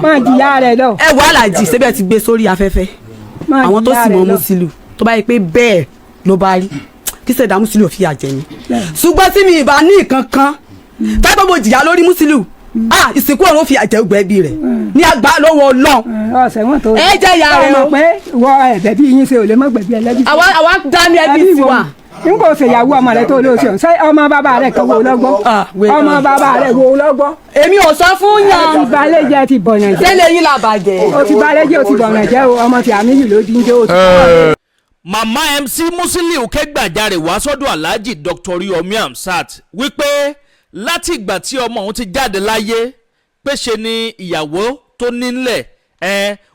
máa jìyà rẹ̀ lọ. ẹ wà lájì síbẹ̀ ti gbé sórí afẹ́fẹ́ àwọn tó sì mọ Musiliu tó bá yẹ pé bẹ́ẹ̀ ló bá rí kí sẹ̀dá Musiliu fi àjẹ́ ni ṣùgbọ́n tí mi ìbá ní nǹkan kan tábà mo jìyà lórí Musiliu ìsìnkú ọ̀run fi àjẹ́ gbẹ̀bí rẹ̀ ní àgbà lọ́wọ́ Ọlọ́run. ọ̀sẹ̀ wọn tó ẹ jẹ́ ìyá rẹ̀ o. ọmọ pé wọ ẹ̀bẹ̀bí yín ṣe ò lè mọ́ gbẹ̀bí ẹlẹ́bí. àwa dá ní ẹbí sí wa. n kò ṣèyàwó ọmọ rẹ tó lóṣù ṣé ọmọ bàbá rẹ kan wo lọ́gbọ́ ọmọ bàbá rẹ wo lọ́gbọ́. èmi ò sọ fún yàn. ti balẹ̀ jẹ́ ti bọ̀yàn jẹ́. tẹ́lẹ̀ yín la bàjẹ́. o ti balẹ̀ jẹ́ o ti bọ̀yàn jẹ́ o ọmọ tí àmì yìí ló dín jẹ́ o ti. Màmá MC-MUSILIEU kẹ́gbàjarè wá sọ́dọ̀ Alhaji Dr. Oriyomi Hamzat wípé láti ìgbà tí ọmọ òun ti jáde láyé pé ṣe ni ìyàwó tó nílẹ̀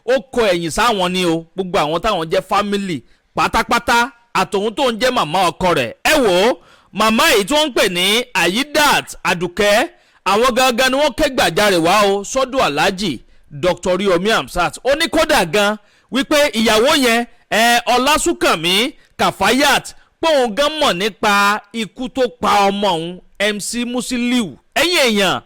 ó kọ ẹ̀yìn sáwọn ni o gbogbo àwọn táwọn jẹ́ fámìlì pátápátá àtòun tó ń jẹ́ màmá ọkọ rẹ̀ ẹ wò ó màmá èyí tí wọ́n ń pè ní Ayidat Adùkẹ́ àwọn gangan ni wọ́n kẹ́gbàjarè wá o sọ́dọ̀ Alhaji Dr. Oriyomi Hamzat ó ní kódà gan wípé ìyàwó yẹn Ọlásùnkànmí Kàfáyàt pé òun gan mọ̀ nípa ikú tó pa ọmọ òun MC-MUSILIEU ẹ̀yìn èèyàn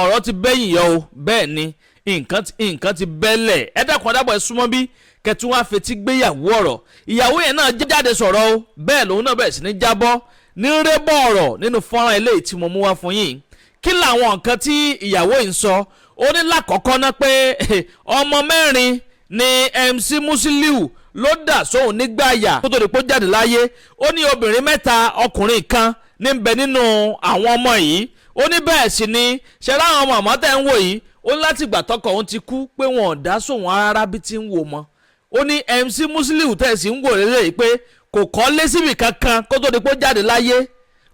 ọ̀rọ̀ ti bẹ́yìn yọ o bẹ́ẹ̀ ni nǹkan ti bẹ́lẹ̀ ẹ dákun adábọ̀ ẹ súnmọ́ bí kẹtù wá fetí gbéyàwó ọ̀rọ̀ ìyàwó yẹn náà jáde sọ̀rọ̀ o bẹ́ẹ̀ lòun náà bẹ̀rẹ̀ sí ní jábọ́ ní rébọ̀ ọ̀rọ̀ nínú fọ́nrán eléyìí tí mo mú wá fún yín kí làwọn nǹkan tí ìyàwó yìí ń sọ ó ní lákọ̀ọ́kọ́ ná pé ọmọ mẹ́rin ni MC-MUSILIEU ló dà sóhun nígbàyà kó tó di pé ó jáde láyé ó ní obìnrin mẹ́ta ọkùnrin kan ní ń bẹ nínú àwọn ọmọ yìí ó ní bẹ́ẹ̀ sì ni ṣẹlá àwọn màmá tẹ́ ń wò yìí ó ní láti ìgbà tọkọ òun ti kú pé wọn ò dá sóhun rárá bí ti ń wò mọ́ ó ní MC-MUSILIEU tẹ̀sí ń wò lélẹ̀ pé kò kọ́lé síbì kankan kó tó di pé ó jáde láyé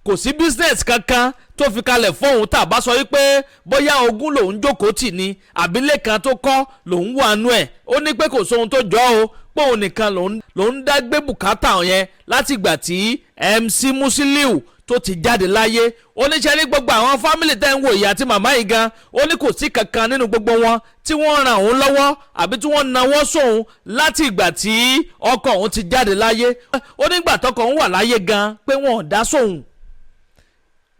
kò sí business kankan tó fi kalẹ̀ fóun tàbá sọ wípé bóyá ogún lòun jókòó tì ní àbílẹ̀ kan tó kọ́ lòun wà nú ẹ̀ ó ní pé kò sóhun tó jọ o pé òun nìkan lòun dá gbé bùkátà yẹn láti ìgbà tí MC-MUSILIEU tó ti jáde láyé oníṣẹ́ ní gbogbo àwọn fámìlì tẹ́ ń wò ìyá àti màmá yìí gan ó ní kò sí kankan nínú gbogbo wọn tí wọ́n ràn òun lọ́wọ́ àbí tí wọ́n nawọ́ sóun láti ìgbà tí ọkọ òun ti jáde láyé ó nígbà tọkọ òun wà láyé gan pé wọn ò dá sóun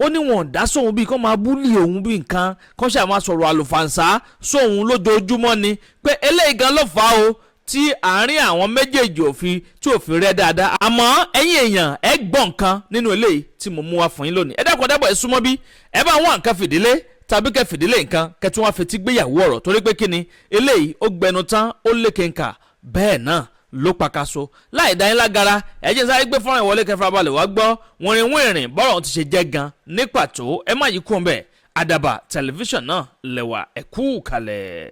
ó ní wọn ò dá sóun bíi kó máa búlì òun bíi nǹkan kó ṣe máa sọ̀rọ̀ àlùfàǹsá sóun lójoojúmọ́ ni pé eléyìí gan ló fà á o tí àárín àwọn méjèèjì òfin rẹ dáadáa àmọ́ ẹ̀yin èèyàn ẹ gbọ́ nǹkan nínú eléyìí tí mo mú wá fún yín lónìí ẹ dákun dábọ̀ ẹ súnmọ́ bí ẹ bá wọn nǹkan fìdílé tàbí kẹ fìdílé nǹkan kẹtù wọn fetí gbéyàwó ọ̀rọ̀ torí pé kíni eléyìí ó gbẹnu tán ó lékenkà bẹ́ẹ̀ náà ló pakaso láì dá yín lágara ẹ jẹ́ sáré gbé fọ́nrán ìwọlé kẹfà balẹ̀ wá gbọ́ wìnrìn bọ́rọ̀ ti ṣe jẹ́ gan ní pàtó ẹ má yí kún bẹ́ẹ̀ Àdàbà tẹlifíṣàn náà lẹ́wà ẹ kú kalẹ̀.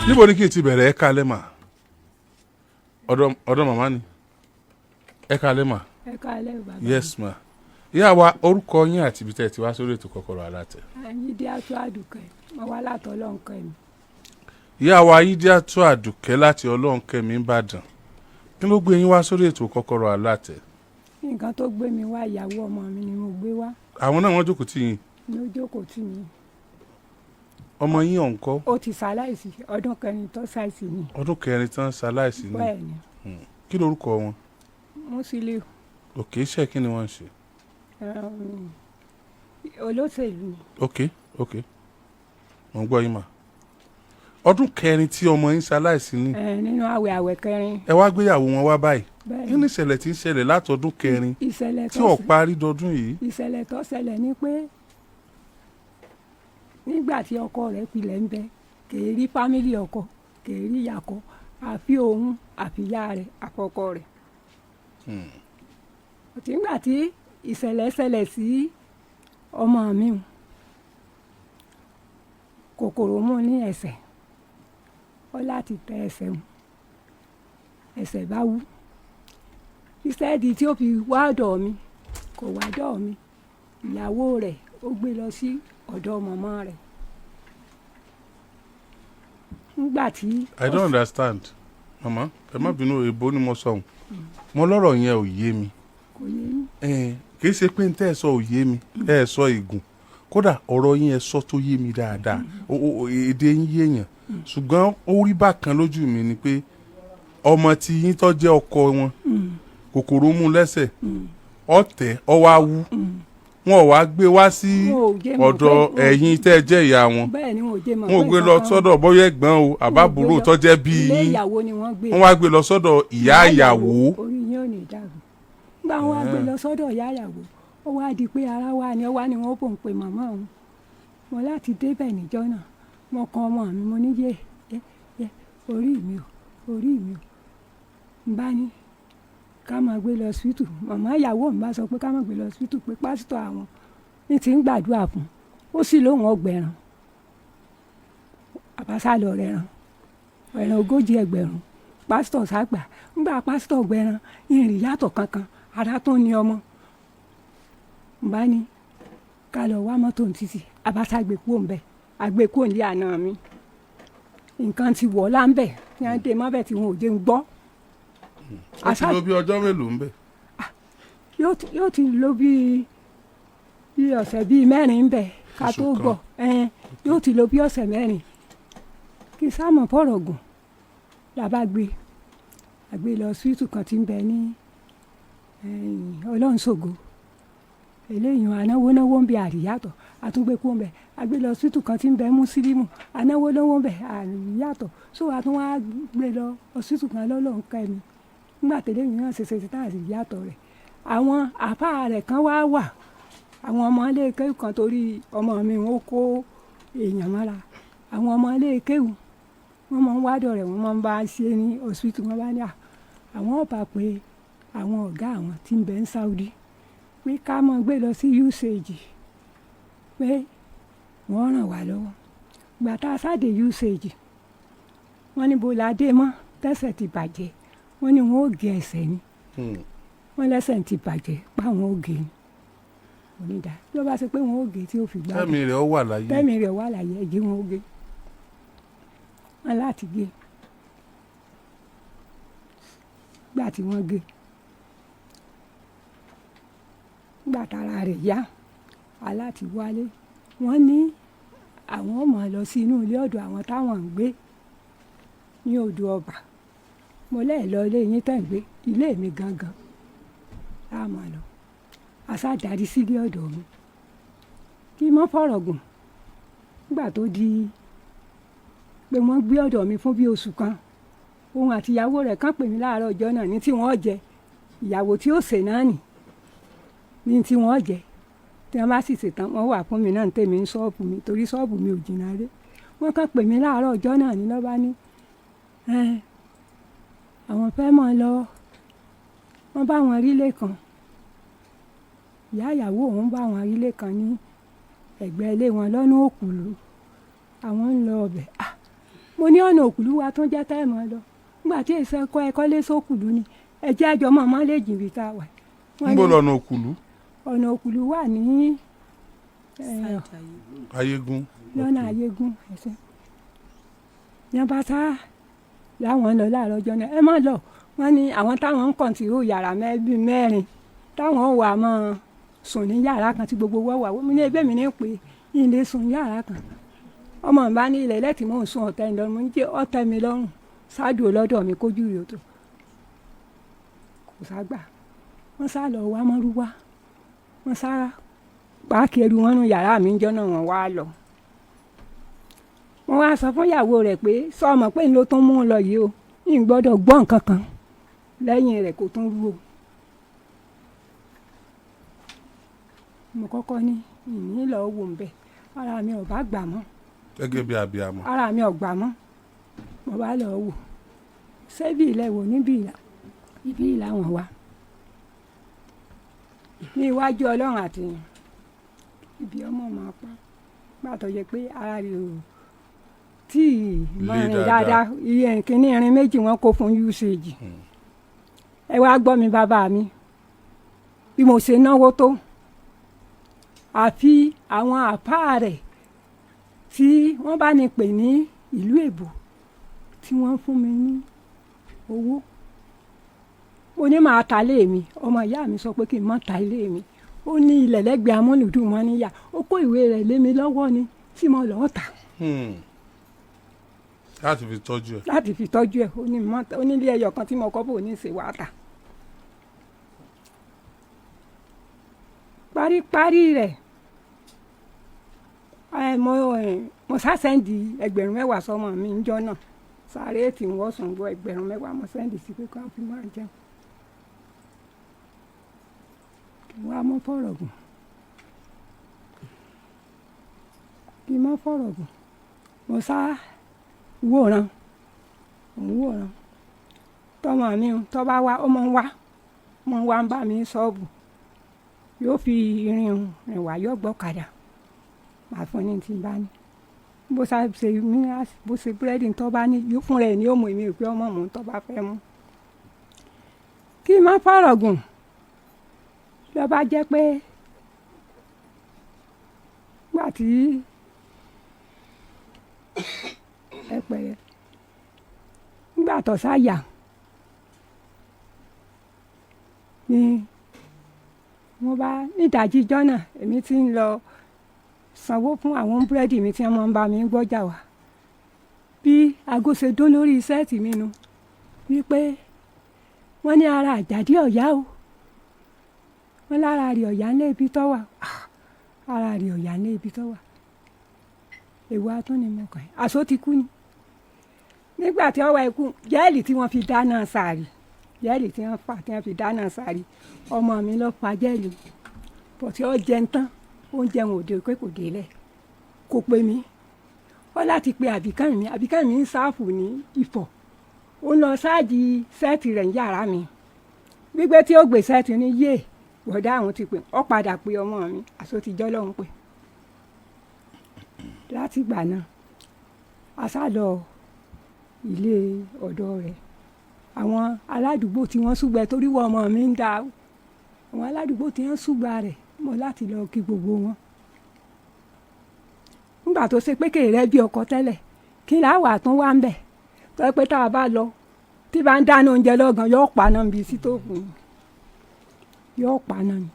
níbo ni kí n ti bẹ̀rẹ̀ ẹ kalẹ̀ mà ọ̀dọ̀ màmá ni ẹ kalẹ̀ mà. ẹ kalẹ̀ bàbá. yes ma ìyá wa orúkọ yín àti ibi tẹ́ ẹ ti wá sórí ètò Kókórò Alátẹ. Ayidat Adùkẹ́ mo wá láti Ọlọ́nkẹ́mi. ìyá wa Ayidat Adùkẹ́ láti Ọlọ́nkẹ́mi Ìbàdàn kí ló gbé yín wá sórí ètò Kókórò Alátẹ. nǹkan tó gbé mi wá ìyàwó ọmọ mi ni mo gbé wá. àwọn náà wọ́n jókòó tì yín. ni ó jókòó tì mí. ọmọ yín ọ̀nkọ́. ó ti ṣaláìsí ọdún kẹrin tó ṣàìsí ni. ọdún kẹrin tán ṣaláìsí ni. bẹ́ẹ̀ ni. kí lorúkọ wọn. Musiliu. òkè iṣẹ́ kí ni wọ́n ń ṣe. olóṣèlú. ok mo ń gbọ́ yín mà. ọdún kẹrin tí ọmọ yín ṣaláìsí ni. nínú àwẹ̀ kẹrin. ẹ wá gbéyàwó wọn wá báyìí. bẹ́ẹ̀ kí ni ìṣẹ̀lẹ̀ tí ń ṣẹlẹ̀ látọdún kẹrin ìṣẹ̀lẹ̀ tí ó parí dọdún yìí. ìṣẹ̀lẹ̀ tó ṣẹlẹ̀ ni pé nígbà tí ọkọ rẹ̀ pilẹ̀ ń bẹ kèé rí fámìlì ọkọ kèé rí ìyàkọ àfi òun àfi ìyá rẹ̀ àkọ́kọ rẹ̀. òtí ńgbà tí ìṣẹ̀lẹ̀ ṣẹlẹ̀ sí ọmọ mi kòkòrò mú ní ẹsẹ̀ ó láti tẹ ẹsẹ̀ mu ẹsẹ̀ bá wú ìṣẹ́ẹ̀dì tí ó fi wá ọ̀dọ̀ mi kò wá ọ̀dọ̀ mi ìyàwó rẹ̀ ó gbé lọ sí ọ̀dọ̀ màmá rẹ̀. nígbà tí. I don't understand mama ẹ má bínú èbó ni mo sọ ohun mo lọ́rọ̀ yẹn ò yé mi. kò yé mi. kì í ṣe pé n tẹ́ ẹ sọ ò yé mi ẹ sọ ìgùn kódà ọ̀rọ̀ yín ẹ sọ tó yé mi dáadáa èdè yín yéèyàn ṣùgbọ́n ó rí bákan lójú mi ni pé ọmọ tí yín tó jẹ́ ọkọ wọn kòkòrò mú lẹ́sẹ̀ ọ̀tẹ̀ ọwọ́ awú wọn ò wá gbé wá sí ọ̀dọ̀ ẹ̀yin tẹ́ ẹ jẹ́ ìyá wọn. bẹ́ẹ̀ ni wọn ò jẹ́ mọ̀. wọn ò gbé lọ sọ́dọ̀ bóyá ẹ̀gbọ́n o àbábúrò tó jẹ́ bí ilé yín. ìyàwó ni wọ́n gbé. wọ́n wá gbé lọ sọ́dọ̀ ìyá ìyàwó. orí yín ò ní dàrú. nígbà wọn wá gbé lọ sọ́dọ̀ ìyá ìyàwó ó wá di pé ara wa ni ó wá ni wọ́n bò ń pe màmá òun. mo láti débẹ̀ níjọ́ náà mo kan ọmọ mi mo ní yé orí mi ò ń bá ní ká máa gbé lọ síìtù màmá ìyàwó mi bá sọ pé ká máa gbé lọ síìtù pé pásítọ̀ àwọn ní ti ń gbàdúrà fún ó sì lóun ọgbẹ̀rún àbáṣà lọ rẹ̀ràn ẹ̀ràn 40 ẹgbẹ̀rún pásítọ̀ ságbà ńgbà pásítọ̀ gbẹ̀ràn ìrìn yàtọ̀ kankan ara tó ní ọmọ ń bá ní ká lọ wá mọ́tò títì àbáṣà gbẹ̀kú òǹbẹ̀ àgbẹ̀kú òǹdí àná mi nǹkan ti wọ̀ láńbẹ̀ tí wọ́n dé mọ́bẹ̀ tí wọn ò jẹ́ ń gbọ́. ó ti lò bí ọjọ́ mélòó ń bẹ̀. yóò ti lò bí ọ̀sẹ̀ bíi 4 ń bẹ̀ ká tó gbọ́ yóò ti lò bí ọ̀sẹ̀ 4 kí sáàmù fọ̀rọ̀ gùn la bá gbé lọ síìtù kan tí ń bẹ ní ọlọ́nṣògo eléyìí anáwó ń bẹ àríyàtọ̀ àtúngbẹ́kú ń bẹ àgbé lọ síìtù kan tí ń bẹ mùsílímù anáwó ń bẹ àríyàtọ̀ so àtúnwá gbé lọ síìtù kan lọ́lọ́run kẹ́mi nígbà tẹ́lẹ̀ yìí náà ṣẹṣẹ ti táàrí yàtọ̀ rẹ̀ àwọn àpá rẹ̀ kan wá wà àwọn ọmọ iléekéwù kan torí ọmọ mi wọn kó èèyàn mọ́ra àwọn ọmọ iléekéwù wọ́n máa ń wádọ̀ rẹ̀ wọ́n máa ń bá a ṣe ní hospital wọn bá ní àwọn ọba pé àwọn ọ̀gá àwọn tí ń bẹ ń Saudi pé ká máa gbé lọ sí usage pé wọ́n ràn wá lọ́wọ́ gbà tá a sáde usage wọ́n ní bo la dé mọ́ tẹ́sẹ̀ ti bàjẹ́ wọ́n ní wọ́n ó gé ẹsẹ̀ ni wọ́n lẹ́sẹ̀ ti bàjẹ́ páwọn ó gé ni onídà bí ó bá ṣe pé wọ́n ó gé tí ó fi gbá tẹ́mi rẹ̀ wà láyé ẹ̀jẹ̀ wọn ó gé wọn láti gé gbà tí wọ́n gé gbà tára rẹ̀ yá aláti wálé wọ́n ní àwọn ọmọ lọ sí inú ilé ọ̀dọ̀ àwọn táwọn ń gbé ní odò ọba mo lẹ́ẹ̀ lọ ilé yín tẹ̀ ń gbé ilé mi gangan láàmú lọ aṣáàdárí sílé ọ̀dọ̀ mi kí mọ́ fọ̀rọ̀ gùn nígbà tó di pé wọ́n gbé ọ̀dọ̀ mi fún bí oṣù kan òun àti ìyàwó rẹ̀ kàn pè mí láàárọ̀ ọjọ́ náà ní tí wọ́n jẹ ìyàwó tí ó sè náà nì ní tí wọ́n jẹ tí wọ́n bá sì ṣètàn wọ́n wà fún mi náà tèmi ní ṣọ́ọ̀bù mi torí ṣọ́ọ̀bù mi ò jìnnà ré wọ́n kàn pè mí láàárọ̀ ọjọ́ náà ní lọ́ba ní àwọn fẹ́ mọ́ lọ wọ́n bá wọn rílé kan ìyá ìyàwó òun bá wọn rílé kan ní ẹ̀gbẹ́ ilé wọn lọ́nà òkùlù àwọn ń lọ ọbẹ̀ mo ní ọ̀nà òkùlù wa tó ń jẹ́ tẹ́ẹ̀mọ́ lọ nígbà tí èsì ẹ̀kọ́ lé sókùlù ni ẹ̀jẹ̀ àjọ mọ̀mọ́ lè jìbì tá a wà. ń bọ̀ lọ́nà òkùlù. ọ̀nà òkùlù wà ní ayégún. lọ́nà ayégún ẹ̀sẹ̀ yẹn bá sá láwọn lọ láàárọ̀ ọjọ́ náà ẹ má lọ wọ́n ní àwọn táwọn ń kọ̀ǹtìrò yàrá mẹ́rin táwọn wà mọ́ sùn ní yàrá kan tí gbogbo wọ́n wà wọ́n ní ẹgbẹ́ mi ní pé ilé sùn yàrá kan ọmọ mi bá ní ilẹ̀ lẹ́tì mò ń sún ọ̀tẹ̀ mi lọ́rùn mo ń jẹ́ ọ̀tẹ̀ mi lọ́rùn ṣáàdù lọ́dọ̀ mi kójú rè tó kò ságbà wọ́n sá lọ wá mọ́rúwá wọ́n sá páàkì ẹrù wọn nù yàrá mi ń jọ́nà wọn wá lọ wọ́n wá sọ fún ìyàwó rẹ̀ pé sọ́ọ̀mọ̀ pé ń ló tún mú un lọ yìí o ń gbọ́dọ̀ gbọ́ nǹkan kan lẹ́yìn rẹ̀ kó tún rú o mo kọ́kọ́ ní ìní lọ́ọ́ wò ń bẹ̀ ara mi ò bá gbà mọ́ gẹ́gẹ́ bí abiyamọ. ara mi ò gbà mọ́ mo bá lọ wò ṣé bí ilẹ̀ wò níbí ibi ìlà wọn wá ní iwájú ọlọ́run àtìyàn ibi ọmọ máa pa gbàtọ̀ yẹ pé ara rẹ̀ ò tí mọ̀rin dáadáa iye kìíní irin méjì wọn kó fún usage ẹ wá gbọ́ mi bàbá mi bí mo ṣe náwó tó àfi àwọn àpá rẹ̀ tí wọ́n bá ní pè ní ìlú èbò tí wọ́n fún mi ní owó ó ní màá ta ilé mi ọmọ ìyá mi sọ pé kí n má ta ilé mi ó ní ilẹ̀ lẹ́gbẹ̀ẹ́ amúlùdùn wọn níyà ó kó ìwé rẹ̀ lé mi lọ́wọ́ ni tí mo lọ́ọ́ tà. láti fi tọ́jú ẹ̀. láti fi tọ́jú ẹ̀ ó ní ilé ẹyọ kan tí mo kọ́ bò ní ṣe wàá tà. bá paríparí rẹ̀ mo sá sẹ́ndì 10,000 sọmọ mi níjọ́ náà sáré tí wọ́n sùn gbọ́ 10,000 mo sẹ́ndì sí pé kí wọ́n fi máa jẹun kí wọ́n á mọ́ fọ̀rọ̀ gùn kí n mọ́ fọ̀rọ̀ gùn mo sá wòran tọmọ mi tó bá wá ó mọ̀ ń wá ń bá mi ṣọ́ọ̀bù yóò fi irin rìn wá yóò gbọ́kadà màá fún ní tí n bá ní bó ṣe bó ṣe búrẹ́dì tó bá ní fún rẹ̀ ní ó mú èmi ò pé ọmọ mò ń tó bá fẹ́ mú kí n má fọ̀rọ̀ gùn ló bá jẹ́ pé gbà tí ẹ pẹ̀rẹ̀ nígbà tó sáyà ni mo bá nídàájí jọ́nà èmi ti ń lọ sanwó fún àwọn búrẹ́dì mi tí wọ́n máa ń bá mi gbọ́jà wá bí aago ṣe dún lórí sẹ́ẹ̀tì mi nu wípé wọ́n ní ara Àjàdí ọ̀yá o wọ́n lára rẹ̀ ọ̀yá ní ibi tó wà ara rẹ̀ ọ̀yá ní ibi tó wà èwo atúni mo kàn àṣọ ti kú ni nígbà tí ọwọ́ ikú jẹ́ẹ̀lì tí wọ́n fi dáná sàárì jẹ́ẹ̀lì tí wọ́n fà tí wọ́n fi dáná sàárì ọmọ mi lọ fa jẹ́ẹ̀lì pọ̀ tí ó jẹun tán oúnjẹ wọn ò dé pé kò délẹ̀ kò pè mí ó láti pe àbíkán mi ń sáàfù ní Ifọ̀ ó lọ ṣáàjì sẹ́ẹ̀tì rẹ̀ ń yàrá mi gbígbé tí ó gbé sẹ́ẹ̀tì ní yé bọ̀dá àwọn ti pè ó padà pe ọmọ mi àsotìjọ́ lọ́hún pé láti ìgbà náà a sá lọ ilé ọ̀dọ́ rẹ̀ àwọn aládùúgbò tí wọ́n ṣùgbà torí wọ́n ọmọ mi ń da àwọn aládùúgbò tí wọ́n ṣùgbà rẹ̀ mọ́ láti lọ kí gbogbo wọn nígbà tó ṣe pé kèrè bí ọkọ tẹ́lẹ̀ kí láwà tún wá ń bẹ̀ tó pé tá a bá lọ tí bá ń dáná oúnjẹ lọ́gàn yóò paná bí sítóòfù yóò paná ni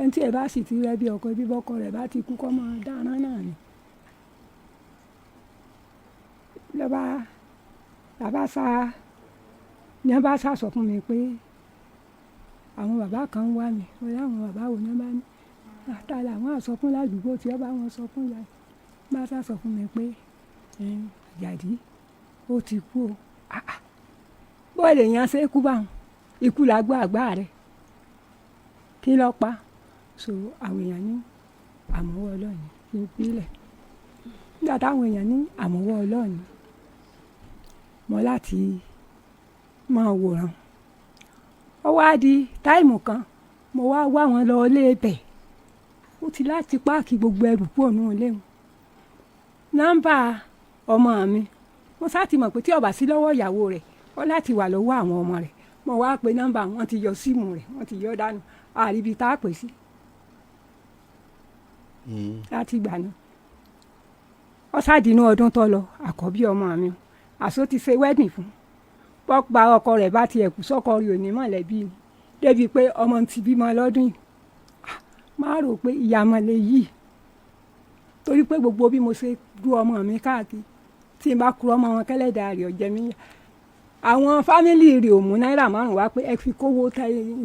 ẹni tí ẹ bá sì ti rẹ bí ọkọ bí bọ́kọ rẹ̀ bá ti kú kọ́ máa dáná náà ni ní a bá sá sọ fún mi pé àwọn bàbá kan ń wá mi wọ́n yá àwọn bàbá wo ní bá ní àtàlà àwọn àsọ fún ládùúgbò tí ó bá wọn sọ fún ìyá bá sá sọ fún mi pé Àjàdí ó ti kú o bọ́ọ̀lù èèyàn ṣe é kú báwọn ikú la gbọ́ àgbà rẹ̀ kí ló pa so àwọn èèyàn ní àmọ́wọ́ Ọlọ́run kí n pílẹ̀ nígbà táwọn èèyàn ní àmọ́wọ́ Ọlọ́run mọ́ láti máa wòran ó wá di táìmù kan mo wá wọn lọ ilé ibẹ̀ ó ti láti páàkì gbogbo ẹrù kúrò nínú ilé wọn nọ́mbà ọmọ mi mo sá ti mọ̀ pé tí ó bá sí lọ́wọ́ ìyàwó rẹ̀ ó láti wà lọ́wọ́ àwọn ọmọ rẹ̀ mo wá pe nọ́mbà wọn ti yọ síìmù rẹ̀ wọ́n ti yọ dànù àríbi tá a pè sí láti ìgbà náà ó ṣàdínú ọdún tó lọ àkọ́bí ọmọ mi àṣọ ti ṣe wedding fún pọ́pá ọkọ rẹ̀ bá ti ẹ̀kú sọ́kọ rí òní mọ̀lẹ́bí ni débi pé ọmọ ti bímọ lọ́dún yìí máa rò pé ìyàmọ̀lẹ̀ yìí torí pé gbogbo bí mo ṣe du ọmọ mi káàkiri tí n bá kúrò ọmọ wọn kẹ́lẹ́dàá rẹ̀ ọ̀jẹ̀ mi yà àwọn fámìlì rẹ̀ ò mú náírà 5 wá pé ẹ fi kówó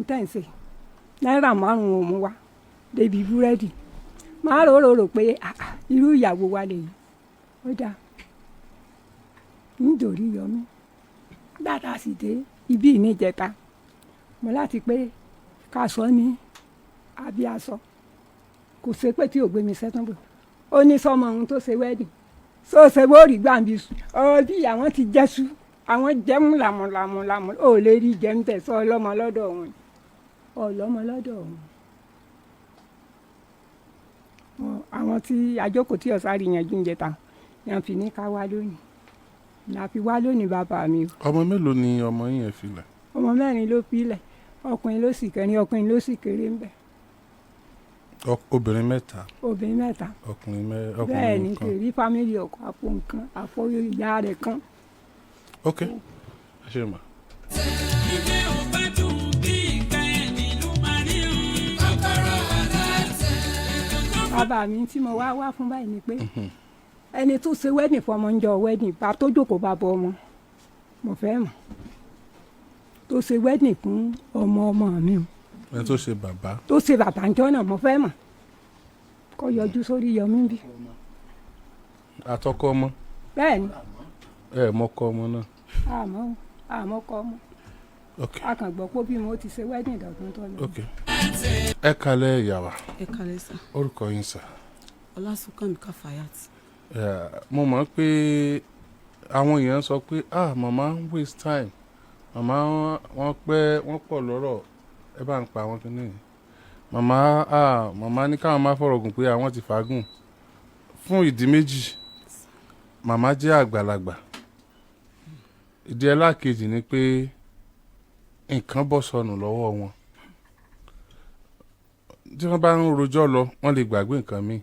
tẹ̀sí náírà 5 ò mú wá débi búrẹ́dì máa rò pé irú ìyàwó wa lè yìí ó dáa nítorí yọmí dáadáa sì dé ibi ìníjẹta mo láti pé ká sọ ní àbí aṣọ kò ṣe pé tí ò gbé mi sẹ́tàn bò ó ní sọmọ ohun tó ṣe wẹ́ẹ̀dì so ṣe bó rí gbàǹbí ọ̀rọ̀ bí àwọn ti jẹ́sú àwọn jẹ́mú làmùlàmù ó lè rí jẹ́m tẹ̀ sọ ọlọ́mọ lọ́dọ̀ wọn ọlọ́mọ lọ́dọ̀ wọn àwọn tí àjókòó tí ọ̀sárì yanjú ń jẹta yẹn fi ní ká wá lónìí la fi wá lónìí bàbá mi o. ọmọ mélòó ni ọmọ yín ẹ filẹ̀. ọmọ 4 ló filẹ̀ ọkùnrin ló sì kẹrin ọkùnrin ló sì kéré ń bẹ. obìnrin 3. obìnrin 3. ọkùnrin bẹ́ẹ̀ ni kan. kèrí fámìlì ọkọ àpò nǹkan àpò ìyá rẹ̀ kan. ok ẹ ṣe mà. ilé ò bá dùn bí ìgbà ẹni ló máa rí Kókórò Alátẹ. bàbá mi tí mo wá fún báyìí ni pé ẹni tó ṣe wedding fọmọ ń jọ wedding bá tó jókòó bá bọ ọmọ mo fẹ́ mọ̀ tó ṣe wedding fún ọmọ mi o ẹni tó ṣe bàbá. tó ṣe bàbá ńjọ́ náà mo fẹ́ mọ̀ kó yọjú sórí yọmí bí. àtọkọ ọmọ. bẹ́ẹ̀ ni. ẹ mọkọ ọmọ náà. àmọ́ kọ ọmọ. a kàn gbọ́ pé bí mo ti ṣe wedding dọ̀tún tó lọ. ẹ kalẹ̀ ìyàwó. ẹ kalẹ̀ sà. orúkọ yín sà. Ọlásùnkànmí Káfáyàt. mo mọ̀ pé àwọn èèyàn sọ pé màmá ń waste time màmá wọ́n pọ̀ lọ́rọ̀ ẹ bá ń pa àwọn kìnìún yìí màmá ní káwọn má fọ̀rọ̀ gùn pé àwọn ti fàágùn fún ìdí méjì màmá jẹ́ àgbàlagbà ìdí ẹlẹ́ẹ̀kejì ni pé nǹkan bọ́ sọnù lọ́wọ́ wọn tí wọ́n bá ń rojọ́ lọ wọ́n lè gbàgbé nǹkan míì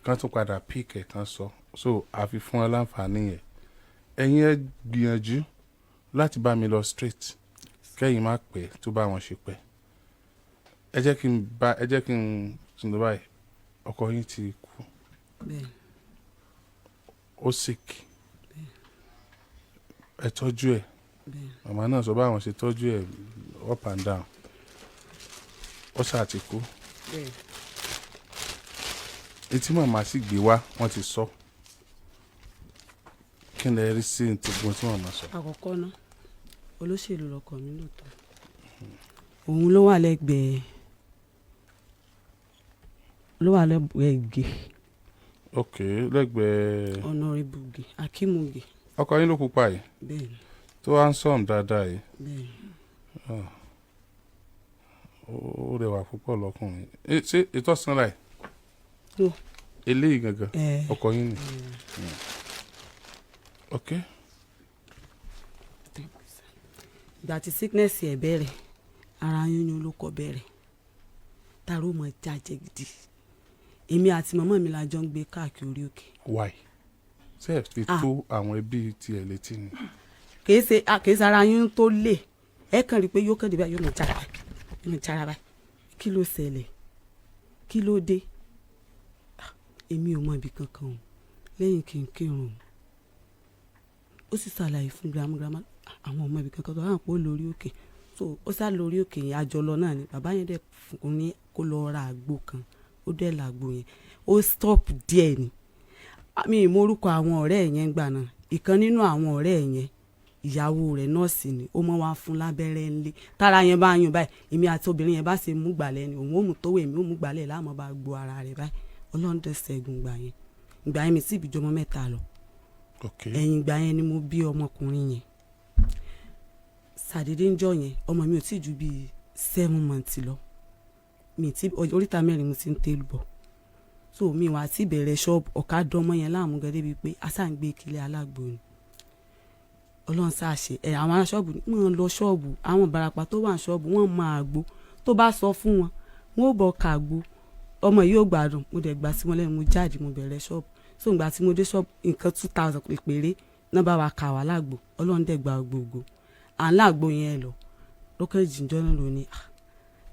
kan tún padà píkẹ̀ kan sọ so àfi fún ẹ láǹfààní yẹn ẹ̀yin ẹ gbìyànjú láti bá mi lọ straight kẹ́yìn má pẹ́ tó bá wọn ṣe pẹ́ ẹ jẹ́ kí n tún lọ báyìí ọkọ yín ti kú ó sick ẹ tọ́jú ẹ̀ màmá náà sọ báwọn ṣe tọ́jú ẹ̀ up and down ó ṣáà ti kú etí màmá sì gbé wá wọ́n ti sọ kí ni ẹ rí sí gbogbo tí màmá sọ. àkọ́kọ́ náà olóṣèlú lọkọ mi lóòótọ́ òun ló wà lẹ́gbẹ̀ẹ́ Ige. ok lẹ́gbẹ̀ẹ́. Honorable Ige Akimu Ige. ọkọ yín ló pupa yìí. bẹ́ẹ̀ni. tó wá ń sọ̀m dáadáa yìí. bẹ́ẹ̀ni. ó rẹwà púpọ̀ lọ́kùnrin ṣé ètò ọ̀sán láì. eléyìí gangan ọkọ yín ni. ok. ìgbà tí sickness ẹ̀ bẹ̀rẹ̀ ara yúnyún ló kọ́ bẹ̀rẹ̀ tààrọ̀ mọ̀ jájẹ́ gidi èmi àti màmá mi la jọ ń gbé káàkiri orí òkè. why ṣe é fi tó àwọn ẹbí tiẹ̀ létí ni. kìí ṣe ara yúnyún tó lè ẹ kàn rí i pé yóò kàn dé báyìí yóò mọ̀ jára báyìí kí ló ṣẹlẹ̀ kí ló dé èmi ò mọ ibi kankan o lẹ́yìn kí n kírun ó sì ṣàlàyé fún girama àwọn ọmọ ibi kankan tó hàn pé ó lórí òkè so ó sá lórí òkè yẹn àjọlọ náà ni bàbá yẹn dẹ̀ fún ní kó lọ ra àgbo kan ó dẹ̀ làgbo yẹn ó stop díẹ̀ ni mi ì mórúkọ àwọn ọ̀rẹ́ yẹn gbà náà ìkan nínú àwọn ọ̀rẹ́ yẹn ìyàwó rẹ̀ nọ́ọ̀sì ni ó mọ́ wá fún lábẹ́rẹ́ ńlẹ̀ tára yẹn bá yún báyìí èmi àti obìnrin yẹn bá ṣe mú gbàlẹ̀ ni òun ó mú tówó èmi ó mú gbàlẹ̀ láàmú bá gbo ara rẹ̀ báyìí ọlọ́run dẹ̀ ṣẹ́gun ìgbà yẹn mi sì bí jọmọ mẹ́ta lọ ẹ̀yìn ìgbà yẹn ni mo bí ọmọkùnrin yẹn sàdédé ńjọ́ yẹn ọmọ mi ò tí ju bíi 7 months lọ mi ti oríta mẹ́rin mo ti ń tẹ́lù bọ̀ so mi wà á ti bẹ̀rẹ̀ ṣọ́ọ̀bù ọ̀kadà ọmọ yẹn láàmú gẹ́gẹ́ bíi pé asáǹgbé kílẹ̀ alágbo ni ọlọ́run ṣàṣe àwọn ará ṣọ́ọ̀bù wọ́n lọ ṣọ́ọ̀bù àwọn Ìbàràpá tó wà ní ṣọ́ọ̀bù wọ́n máa gbó tó bá sọ fún wọn wọn ò bọ̀ kàgbó ọmọ yìí ò gbádùn mo dẹ̀ gbà sí wọn lẹ́nu mo jáde mo bẹ̀rẹ̀ ṣọ́ọ̀bù so ìgbà tí mo dé ṣọ́ọ̀bù nǹkan 2000 péré náà bá wa kà wá lágbo ọlọ́run dẹ̀ gba gbogbo à ń lágbo yẹn lọ lókè jìnjọ́ náà ló ní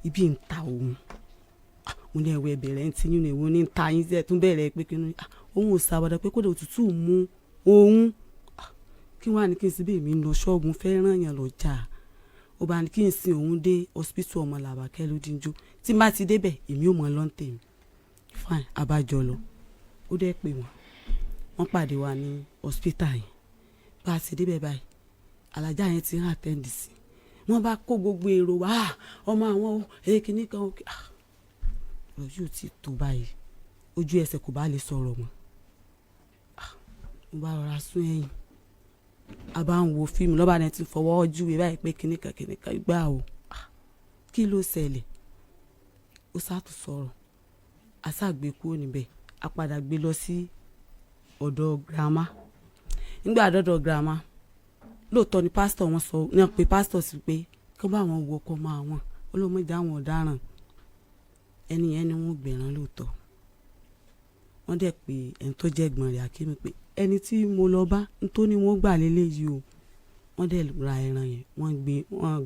ibi ń ta òun mo ní ẹ̀wẹ̀ bẹ̀rẹ̀ ń tiyún ní ìwọ ní ta yín sí ẹ̀ tún bẹ̀rẹ̀ pé kí ni òun ò sábàdà pé kódà òtútù mú òun kí wọ́n á ní kí n sì bí èmi lọ ṣọ́ọ̀bù fẹ́ràn yẹn lọ jà ó bá ní kí n sin òun dé hospital ọmọ làbàkẹ́ lódìjọ́ tí má ti débẹ̀ èmi ò mọ lọ́ǹtẹ̀ mi fine abájọ lọ ó dẹ́ pé wọ́n pàdé wa ní hospital yẹn bá a ti débẹ̀ báyìí alájà yẹn ti ń àtẹ́ǹdì sí wọ́n bá kó gbogbo èrò wá ọmọ àwọn èkìní kan òkè ojú ti tó báyìí ojú ẹsẹ̀ kò bá lè sọ̀rọ̀ mọ́ mo bá rọra sún ẹ̀yìn a bá ń wo fíìmù lọ́ba náà ti fọwọ́ júwe báyìí pé kìnìkan gbà o kí ló ṣẹlẹ̀ ó sàtún sọ̀rọ̀ a ṣàgbé kúrò níbẹ̀ a padà gbé lọ sí ọ̀dọ̀ girama nígbà àdọ́dọ̀ girama lóòótọ́ ni pásítọ̀ wọn sọ ní pé pásítọ̀ sí pé kí wọ́n bá wọn wo ọkọ̀ máa wọn olómọdé àwọn ọ̀daràn ẹni yẹn ni wọ́n gbẹ̀rán lóòótọ́ wọ́n dẹ̀ pé ẹni tó jẹ́ ẹ̀gbọ́n rẹ̀ Akínmi pé ẹni tí mo lọ bá tó ní wọ́n gbà lélẹ́yìí o wọ́n dẹ̀ ra ẹran yẹn wọ́n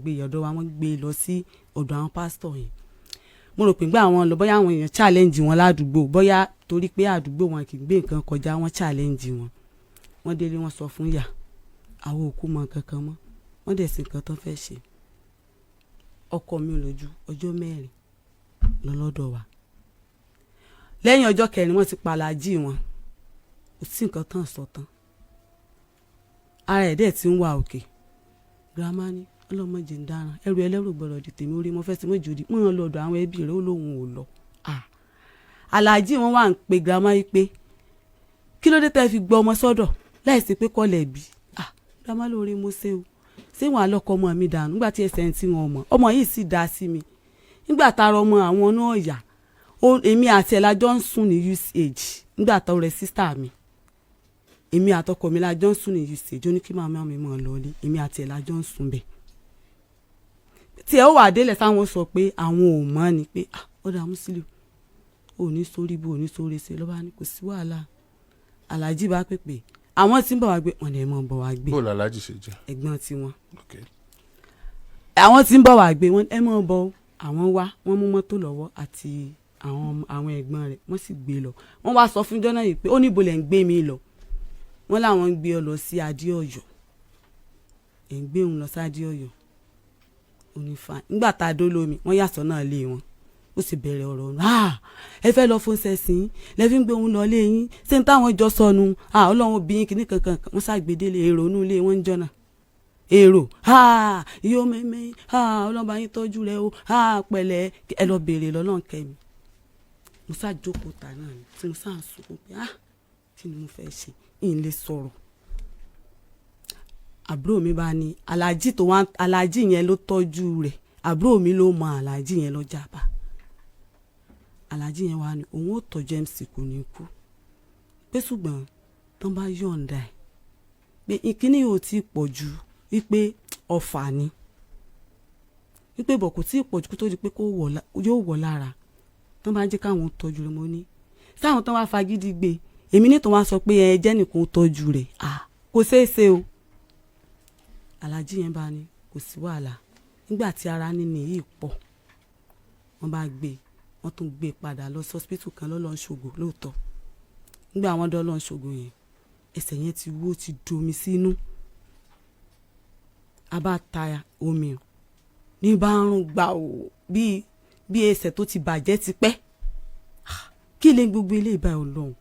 gbé ọ̀dọ̀ wa wọ́n gbé lọ sí ọ̀dọ̀ àwọn pásítọ̀ yẹn mo rò pé gbà wọn lọ bóyá àwọn èèyàn challenge wọn ládùúgbò bóyá torí pé àdúgbò wọn kì í gbé nǹkan kọjá wọn challenge wọn délé wọn sọ fún yà àwọn òkú mọ kankan mọ́ wọ́n dẹ̀ sí nǹkan tán fẹ́ ṣe ọkọ mi ò lójú ọjọ́ 4 lọ́lọ́dọ̀ wa lẹ́yìn ọjọ́ 4 wọ́n ti pàlàjì wọn kò sí nǹkan tán sọ tán ara ẹ̀ dẹ̀ ti ń wà òkè girama ní ọlọ́mọdé ń dáràn ẹrù ẹlẹ́rù gbọ́dọ̀ di tèmi orí mo fẹ́ sí mọ́jọ́ di wọ́n lọ́dọ̀ àwọn ẹbí rẹ̀ ó lóun ò lọ aláàjì wọn wà ń pe girama yìí pé kí ló dé tẹ́ fi gbọ́ ọmọ sọ́dọ̀ láìsí pé kọ́lẹ̀ bí girama lóore mo ṣe o ṣé wọn àlọ́kọ ọmọ mi dànù nígbà tí ẹsẹ̀ ń tí wọn mọ̀ ọmọ yìí sì dá sí mi nígbà tára ọmọ àwọn náà yà èmi àti ẹ̀ lájọ́ ń sùn ní usage nígbà tó rẹ sísítà mi èmi àtọkọ mi lájọ́ ń sùn ní usage ó ní kí màmá mi mọ̀ lọ́ọ́lé èmi àti ẹ̀ lájọ́ ń sùn bẹ́ẹ̀ tí ẹ ó wà délẹ̀ sáwọn sọ pé àwọn ò mọ̀ ni pé ọ̀dà Musiliu ò ní sórí bó ò ní sórí ṣe lọ́ba ni kò sí wàhálà aláàjì bá pèpè àwọn tí ń bọ̀ wá gbé wọn ni ẹ mọ̀ bọ̀ wá gbé bó làlájì ṣe jẹ́ ẹ̀gbọ́n tiwọn àwọn tí ń bọ̀ wá gbé wọn ẹ mọ̀ bọ̀ àwọn wá wọ́n mú mọ́tò lọ́wọ́ àti àwọn ẹ̀gbọ́n rẹ̀ wọ́n sì gbé lọ wọ́n wá sọ fún jọ́nà yìí pé ó níbo lẹ̀ ń gbé mi lọ wọ́n láwọn ń gbé ọ lọ sí Adéọ̀yọ́ ẹ̀ ń gbé òun lọ sí Adéọ̀yọ́ onífà nígbà tá a dó lómi wọ́n yàtọ̀ náà lé wọn ó sì bẹ̀rẹ̀ ọ̀rọ̀ ọ̀nà ẹ fẹ́ lọ fún sẹ́sìn lẹ́fí ń gbé òun lọ lé yín ṣé ń táwọn jọ sọnù ọlọ́run obìnrin kìíní kankan wọ́n ṣàgbédélé èrò inú ilé wọn ń jọ́nà èrò iye mẹ́mẹ́ ọlọ́ba yín tọ́jú rẹ o pẹ̀lẹ́ ẹ lọ béèrè lọ́lọ́run kẹ́mi mo ṣàjókòó tà náà ni tí mo ṣàn sunkún pé kí ni mo fẹ́ ṣe ìyìn lè sọ̀rọ̀ àbúrò mi bá ní aláàjì yẹn ló tọ́jú rẹ̀ àbúrò mi ló mọ aláàjì yẹn lọ́jà bá aláàjì yẹn wá ní òun ò tọ́jú MC kò ní kú pé ṣùgbọ́n tán bá yọ̀ǹda ẹ̀ pé ìkíní yóò ti pọ̀ jù wípé ọ̀fà ni wípé bọ̀ kò tí ì pọ̀ jù kó tó di pé yóò wọ̀ lára tán bá jẹ́ káwọn tọ́jú rẹ̀ mọ́ ní sáwọn tán wá fagídí gbé èmi ní tó wá sọ pé ẹ jẹ́ nìkan tọ́jú rẹ̀ kò ṣeé ṣe o aláàjì yẹn bá ní kò sí wàhálà nígbà tí ara níní yìí pọ̀ wọ́n bá gbé wọ́n tún gbé padà lọ sọ́spítù kan lọ́lọ́run ṣògo lóòótọ́ nígbà wọ́n dọ́ lọ́run ṣògo yẹn ẹsẹ̀ yẹn ti wó ti domi sínú a bá ta omi ní bá ń rún gbà ó bí ẹsẹ̀ tó ti bàjẹ́ ti pẹ́ kí lè gbogbo ilé ìbá Ọlọ́run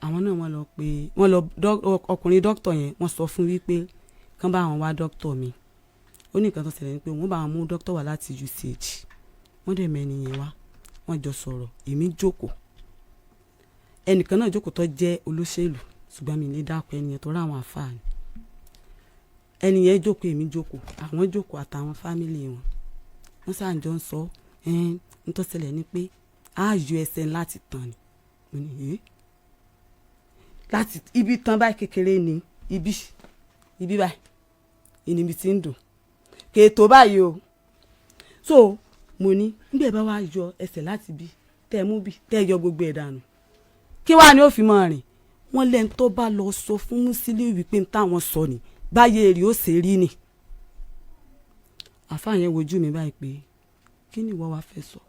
àwọn náà wọ́n lọ ọkùnrin dókítà yẹn wọ́n sọ fún wípé kán bá àwọn wá dókítà mi ó ní nǹkan tó ṣẹlẹ̀ ní pé wọ́n bá wọn mú dókítà wá láti UCH wọ́n dẹ̀ mẹ́ni yẹn wá wọ́n jọ sọ̀rọ̀ èmi jókòó ẹnìkan náà jókòó tó jẹ́ olóṣèlú ṣùgbọ́n mi ní dákọ̀ ẹnìyẹn tó ráwọn àfáàní ẹnìyẹn jókòó èmi jókòó àwọn jókòó àtàwọn fámìlì wọn wọ́n sáà jọ ń sọ ń tó ṣẹlẹ̀ ní pé ààyò ẹsẹ̀ láti tàn ni mo ní láti ibi tán báyìí kékeré ni ibi báyìí ìníbi tí ń dùn kèétò báyìí o so mo ní nígbà bá wá yọ ẹsẹ̀ láti bí tẹ́ mú bí tẹ́ yọ gbogbo ẹ̀ dànù kí wàá ní ó fi máa rìn wọ́n lẹ́ni tó bá lọ sọ fún Musiliu wípé ń táwọn sọ ni báyé èrè ó ṣe rí ni àfáà yẹn wojú mi báyìí pé kí ni ìwọ wá fẹ́ sọ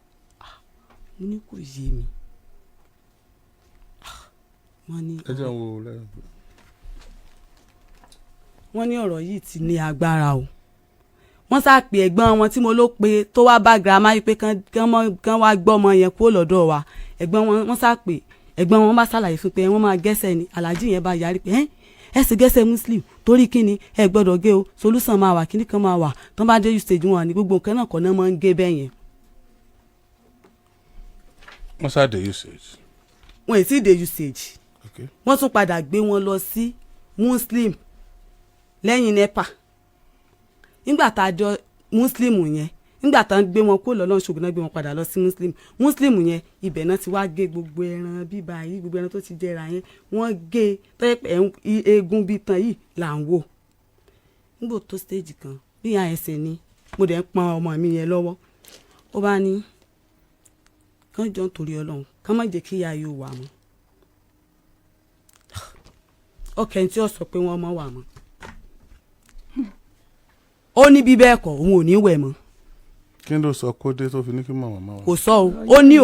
mo ní kò yé mi wọ́n ní ọ̀rọ̀ yìí ti ní agbára o wọ́n ṣàpè ẹ̀gbọ́n wọn tí mo ló pe tó wá bá girama yìí pé kán wá gbọ́ ọmọ yẹn kúrò lọ́dọ̀ wa ẹ̀gbọ́n wọn wọ́n ṣàpè ẹ̀gbọ́n wọn bá ṣàlàyé fún pé wọ́n máa gẹ́sẹ̀ ni aláàjì yẹn bá yarí pé ẹ sì gẹ́sẹ̀ Musiliu torí kí ni ẹ gbọ́dọ̀ gé o solution máa wà kíní kan máa wà tán bá dé usage wọn ní gbogbo nǹkan náà kọ́ náà máa ń gé bẹ́ẹ̀ yẹn. wọ́n sá dé usage. wọ́n ì tí ì dé usage. wọ́n tún padà gbé wọn lọ sí Muslim lẹ́yìn Nipa nígbà tá a jọ Muslim yẹn nígbà tá a gbé wọn kó lọ́lọ́run ṣògo náà gbé wọn padà lọ sí Muslim yẹn ibẹ̀ náà ti wá gé gbogbo ẹran bíbá yìí gbogbo ẹran tó ti jẹrà yẹn wọ́n gé tọ́yẹ̀pẹ̀ eegun bíi tán yìí là ń wò nígbà tó stage kan bí ìyá ẹsẹ̀ ni mo dẹ̀ ń pọn ọmọ mi yẹn lọ́wọ́ ó bá ní kán jọ ń torí Ọlọ́run kán má jẹ́ kí ìyá yóò wà mọ́ ọkẹ́ tí ó sọ pé wọ́n mọ́ wà mọ́ ó ní bí bẹ́ẹ̀ kọ́ òun ò ní wẹ̀ mọ́. kí ló sọ kó dé tó fi ní kí màmá máa wà. kò sọ o ó ní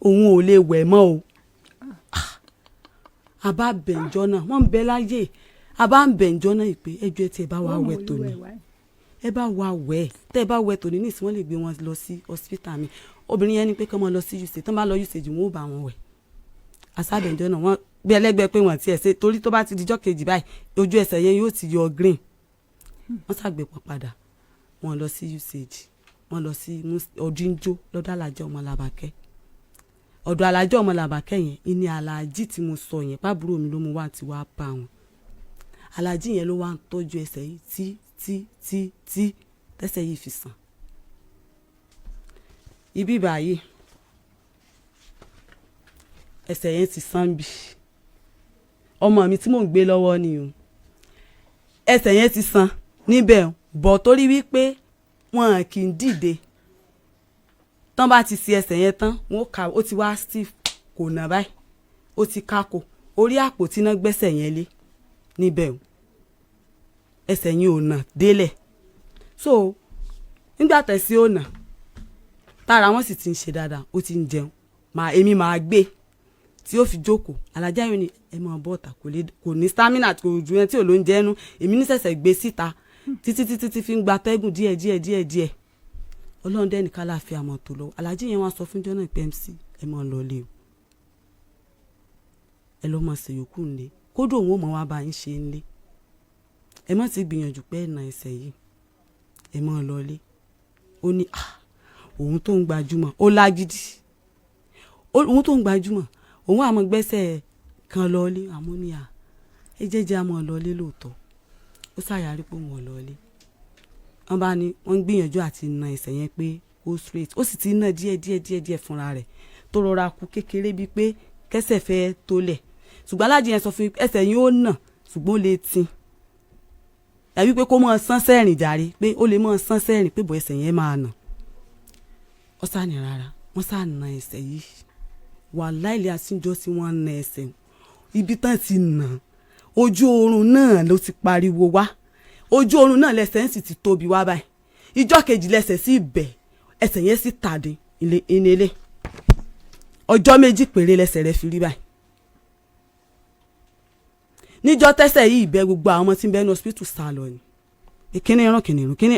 òun ò lè wẹ̀ mọ́ o. àbá bẹ̀ǹjọ́ náà wọ́n ń bẹ láyé àbá ń bẹ̀ǹjọ́ náà ìpè ẹjọ́ ẹ tiẹ̀ bá wa wẹ̀ tó ní ẹ bá wa wẹ̀ tẹ́ ẹ bá wẹ̀ tòní ní ìsìn wọ́n lè gbé wọn lọ sí hospital mi obìnrin yẹn ni pé kí wọ́n lọ sí usage tán bá lọ usage wọn ò bá wọn wẹ̀ asábẹ̀njọ́ náà wọ́n bí ẹlẹ́gbẹ́ pé wọ́n ti ẹ̀ ṣe torí tó bá ti dijọ́ kejì báyìí ojú ẹsẹ̀ yẹn yóò ti yọ green wọ́n ṣàgbépọ̀ padà wọ́n lọ sí usage wọ́n lọ sí ọdúnjó lọ́dọ̀ alájọ ọmọ làbàkẹ́ ọ̀dọ̀ alájọ ọmọ làbàkẹ́ yẹn ìní aláàjì tí mo sọ yẹn pábúrò mi ló mú wá tí wàá bá wọn aláàjì yẹn ló wá ń tọ́jú ẹsẹ̀ yìí tí tẹ́sẹ̀ yìí fi sàn ibi báyìí ẹsẹ̀ yẹn ti sàn bí ọmọ mi tí mò ń gbé lọ́wọ́ ni o ẹsẹ̀ yẹn ti sàn níbẹ̀ bọ̀ torí wípé wọn kì í dìde tán bá ti ṣe ẹsẹ̀ yẹn tán wọn kà ó ti wá stiff kò nà báyìí ó ti kákò orí àpò tí náà gbẹ́sẹ̀ yẹn lé níbẹ̀ o ẹsẹ̀ yẹn ò nà délẹ̀ so nígbà tẹ̀sí ò nà tára wọn sì ti ń ṣe dáadáa ó ti ń jẹun èmi máa gbé tí ó fi jókòó alájà yìí ni ẹ máa bọ́ ọ̀tà kò ní stamina kò ju ẹni tí ò ló ń jẹ́nu èmi ní sẹ̀sẹ̀ gbé síta títí fi ń gba tẹ́gùn díẹ̀ ọlọ́run dẹ́ni ká láàfin àmọ́ tó lọ alájí yẹn wá sọ fún jọ́nà pé MC ẹ máa lọ lé o ẹ lọ́ máa ṣèyókù ńlẹ̀ kódò òun ò mọ̀ wá bá yín ṣe ńlẹ̀ ẹ má ti gbìyànjú pé ẹ̀ nà ẹsẹ̀ yìí ẹ máa lọ lé ó ní òun tó ń gbajúmọ̀ ó lágídí òun tó ń gbajúmọ̀ òun àmọ́ gbẹ́sẹ̀ kan lọ lé àmọ́ ní ẹ jẹ́jẹ́ àmọ́ lọ lé lóòótọ́ ó ṣàyàrí pé òun lọ lé wọ́n bá ní wọ́n ń gbìyànjú àti na ẹsẹ̀ yẹn pé ó straight ó sì ti ná díẹ̀ fúnra rẹ̀ tó rọra kú kékeré bíi pé kẹsẹ̀ fẹ́ tó lẹ̀ ṣùgbọ́n aláàjì yẹn sọ fún ẹsẹ̀ yẹn ó nà ṣùgbọ́n ó lè tin ẹ̀wí pé kó mọ̀ sán sẹ́rìn jàre pé ó lè mọ̀ sán sẹ́rìn pé bọ̀ ẹsẹ̀ yẹn máa nà ó sá ní rárá wọ́n sá na ẹsẹ̀ yìí wàláhì àtijọ́ sí wọ́n na ẹsẹ̀ ibi tán ti nà ojú oorun náà ló ti pariwo wá ojú oorun náà lẹ́sẹ̀ ń sì ti tóbi wá báyìí ìjọ́ kejì lẹ́sẹ̀ sí ibẹ̀ ẹsẹ̀ yẹn sì tàdé ilé ọjọ́ méjì péré lẹ́sẹ̀ rẹ̀ fi rí báyìí níjọ́ tẹ́sẹ̀ yìí ìbẹ́ gbogbo àwọn ọmọ tí ń bẹ ní hospital sá lọ ni ìkíní ẹran kìnìún kíní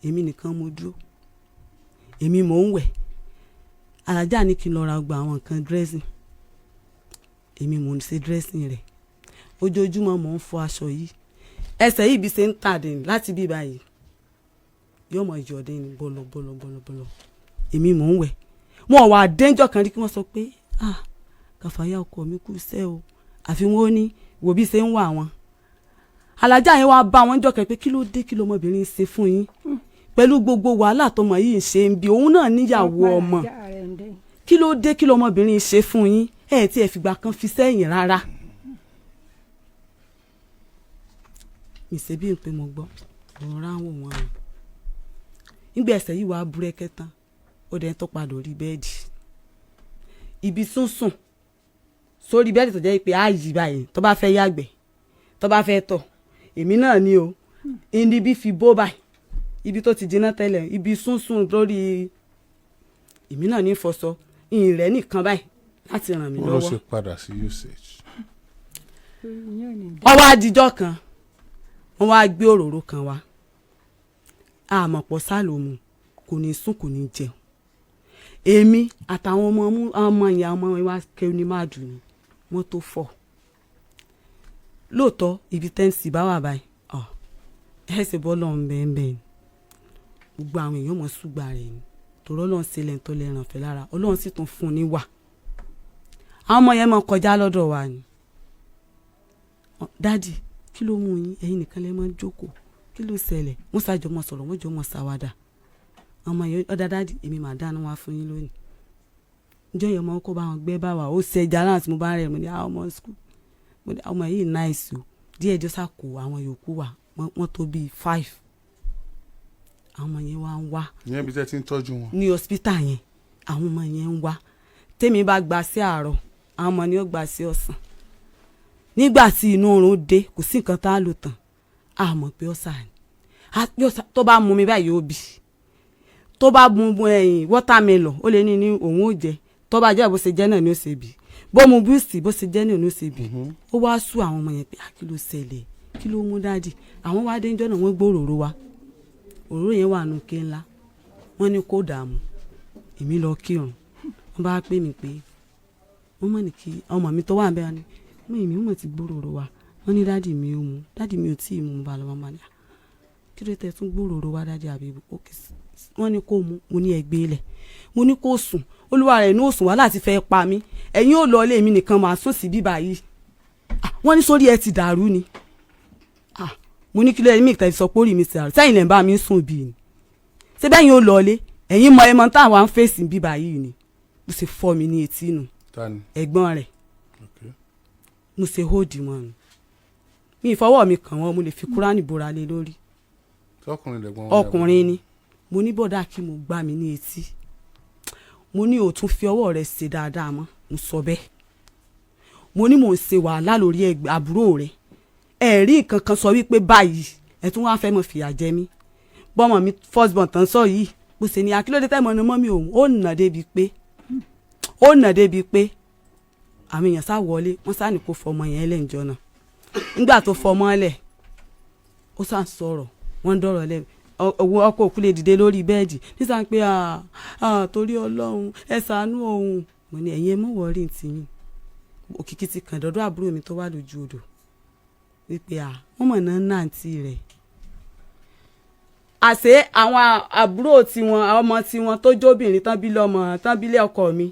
èmi nìkan mo dúró èmi mò ń wẹ̀ alájà ní kí n lọ ra gba àwọn nǹkan dressing èmi mò ń ṣe dressing rẹ̀ ojoojúmọ́ mò ń fọ aṣọ yìí ẹsẹ̀ yìí bí ṣe ń tàdé láti bí báyìí yóò mọ ìjọdẹ ní bọ́lọ̀ èmi mò ń wẹ̀ wọn wà déńjọ́ kan rí kí wọ́n sọ pé Kàfáyà ọkọ mi kú sẹ́ o àfi wọn ó ní wò bí ṣe ń wà wọn alájà yẹn wàá bá wọn jọkẹ́ pé kí ló dé kí lọmọbìnrin ṣe fún yín pẹ̀lú gbogbo wàhálà tọmọ yìí ń ṣe ń bi òun náà níyàwó ọmọ kí ló dé kí lọmọbìnrin ṣe fún yín tí ẹ fìgbà kan fi sẹ́yìn rárá mi ṣe bí n pé mo gbọ́ ọ̀rọ̀ ráwọ̀ wọn rẹ̀ nígbà ẹsẹ̀ yìí wàá búrẹ́kẹ́ tán ó dẹ̀ ń tó padà orí bẹ́ẹ̀dì ibi sùnsùn sórí bẹ́ẹ̀dì tó jẹ́ pé ààyè báyìí tó bá fẹ́ yàgbẹ́ tó bá fẹ́ tọ̀ èmi náà ni o ibi fi bó báyìí ibi tó ti jiná tẹ́lẹ̀ ibi sùnsùn lórí èmi náà ní fọṣọ ìrẹ́ nìkan báyìí láti ràn mí lọ́wọ́. ó lọ ṣe padà sí usage. ọwọ́ adijọ́ kan wọ́n wá gbé òróró kan wá àmọ̀pọ̀ sálòmù kò ní sùn kò ní jẹun èmi àtàwọn ọmọ ìyá ọmọ wa kẹrin ní máa dùn ní wọ́n tó fọ́ lóòótọ́ ibi tẹ́ǹsì bá wà báyìí ẹ̀sẹ̀ bọ́ lọ́n bẹ́ẹ̀ gbogbo àwọn èèyàn mọ̀ ṣùgbà rẹ̀ ni tòrọ́ lọ́n ṣe lẹ́yìn tó lè ràn fẹ́ lára ọlọ́run sì tún fún un ní wà àwọn ọmọ yẹn mọ̀ kọjá lọ́dọ̀ wa ni dádì kí ló mú yín ẹ̀yin nìkan lè máa jókòó kí ló ṣẹlẹ̀ wọ́n ṣàjọ mọ̀ sọ̀rọ̀ wọ́n jọ mọ̀ ṣàwádà ọmọ yẹn ọ̀dà dádì èmi máa dáná wá fún yín lónìí ǹjọ́ yẹn ọmọ kó bá wọn gbé bá wa ó ṣe ẹja láti mo bá rẹ̀ mo ní àwọn ọmọ skul mo ní ọmọ yìí náìsì o díẹ̀ jọ sàkó àwọn yòókù wa wọ́n tó bíi 5 àwọn ọmọ yẹn wá ń wá. ìyẹn bí tẹ́ ti ń tọ́jú wọn. ní hospital yẹn àwọn ọmọ yẹn ń wá tèmi bá gbà sí àárọ̀ àwọn ọmọ ni ó gbà sí ọ̀sán nígbà tí inú oorun dé kò sí nǹkan tá a lò tán a mọ̀ pé ọ̀sà ni tó bá mú mi báyìí ó bì tó bá mú wọ́tàmẹ́lọ̀ ó lè ní òun ò jẹ tó bá jẹ́ bó ṣe jẹ́ náà ni ó ṣe bì bó mu búùsì bó ṣe jẹ́ náà ni ó ṣe bì ó wá sú àwọn ọmọ yẹn pé kí ló ṣẹlẹ̀ kí ló mú dáàdì àwọn wá dé níjọ́ náà wọ́n gbòòrò wa òróró yẹn wà nù ké ńlá wọ́n ní kó dààmú èmi lọ kírun wọ́n bá pè mí pé wọ́n mọ̀ ní kí ọmọ mi tó wà bẹ́ẹ̀ ni mo èmi mọ̀ ti gbòòrò wa wọ́n ní dáàdì mi ò mú dáàdì mi ò tí ì mú balọ̀ wọn bá ní kí ló tẹ̀ tún gbòòrò wa dáàdì àbíbù wọ́n ní kó mú mo ní ẹgbẹ́ ilẹ̀ mo ní kó sùn olúwa rẹ̀ ní òsùn wá láti fẹ́ pa mí ẹ̀yin ò lọ ilé mi nìkan máa sùn sí bíbá yìí wọ́n ní sórí ẹ ti dàrú ni mo ní kí ló ẹ̀mí ìtẹ̀sí sọ pé orí mi ti dàrú sẹ́yìn lẹ́ ń bá mi sùn bíi ni ṣé bẹ́yìn ò lọ ilé ẹ̀yin mọ ẹmọ táwọn ń fèsì bíbá yìí ni mo ṣe fọ́ mi ní etí nù ẹ̀gbọ́n rẹ̀ mo ṣe hóòdì wọn nù mi ìfọwọ́ mi kàn wọ́n mo lè fi kúránì bora lé lórí ọkùnrin ni mo ní bọ́dà kí mo gbá mi ní etí mo ní o tún fi ọwọ́ rẹ̀ ṣe dáadáa mọ́ mo sọ bẹ́ẹ̀ mo ní mò ń ṣe wàhálà lórí àbúrò rẹ̀ ẹ̀rí nǹkan kan sọ wípé báyìí ẹ̀ tún wá fẹ́ mọ̀ fìyà jẹ mí bọ́mọ mi first born tán sọ yìí bó ṣe ní akílódé tẹ́ mọ̀ ní mọ́mí òun ó nà débi pé àmì èèyàn sá wọlé wọ́n sá ní kó fọmọ yẹn lẹ́ǹjọ́ náà nígbà tó fọmọ lẹ̀ ó sá ń sọ̀rọ̀ wọ́n ń dọ̀rọ̀ lẹ́bi ọkọ̀ òkú lè dìde lórí bẹ́ẹ̀dì nígbà pé torí ọlọ́run ẹ ṣàánú òun mo ní ẹ̀yin ẹ mọ̀ wọ́ọ́rì tìyìn òkìkí ti kàn dọ́dọ̀ àbúrò mi tó wà lójú odò wípé wọ́n mọ̀ náà náà àǹtí rẹ̀ àṣé àwọn àbúrò tiwọn àwọn ọmọ tiwọn tó jóbìnrin tán bí lé ọkọ mi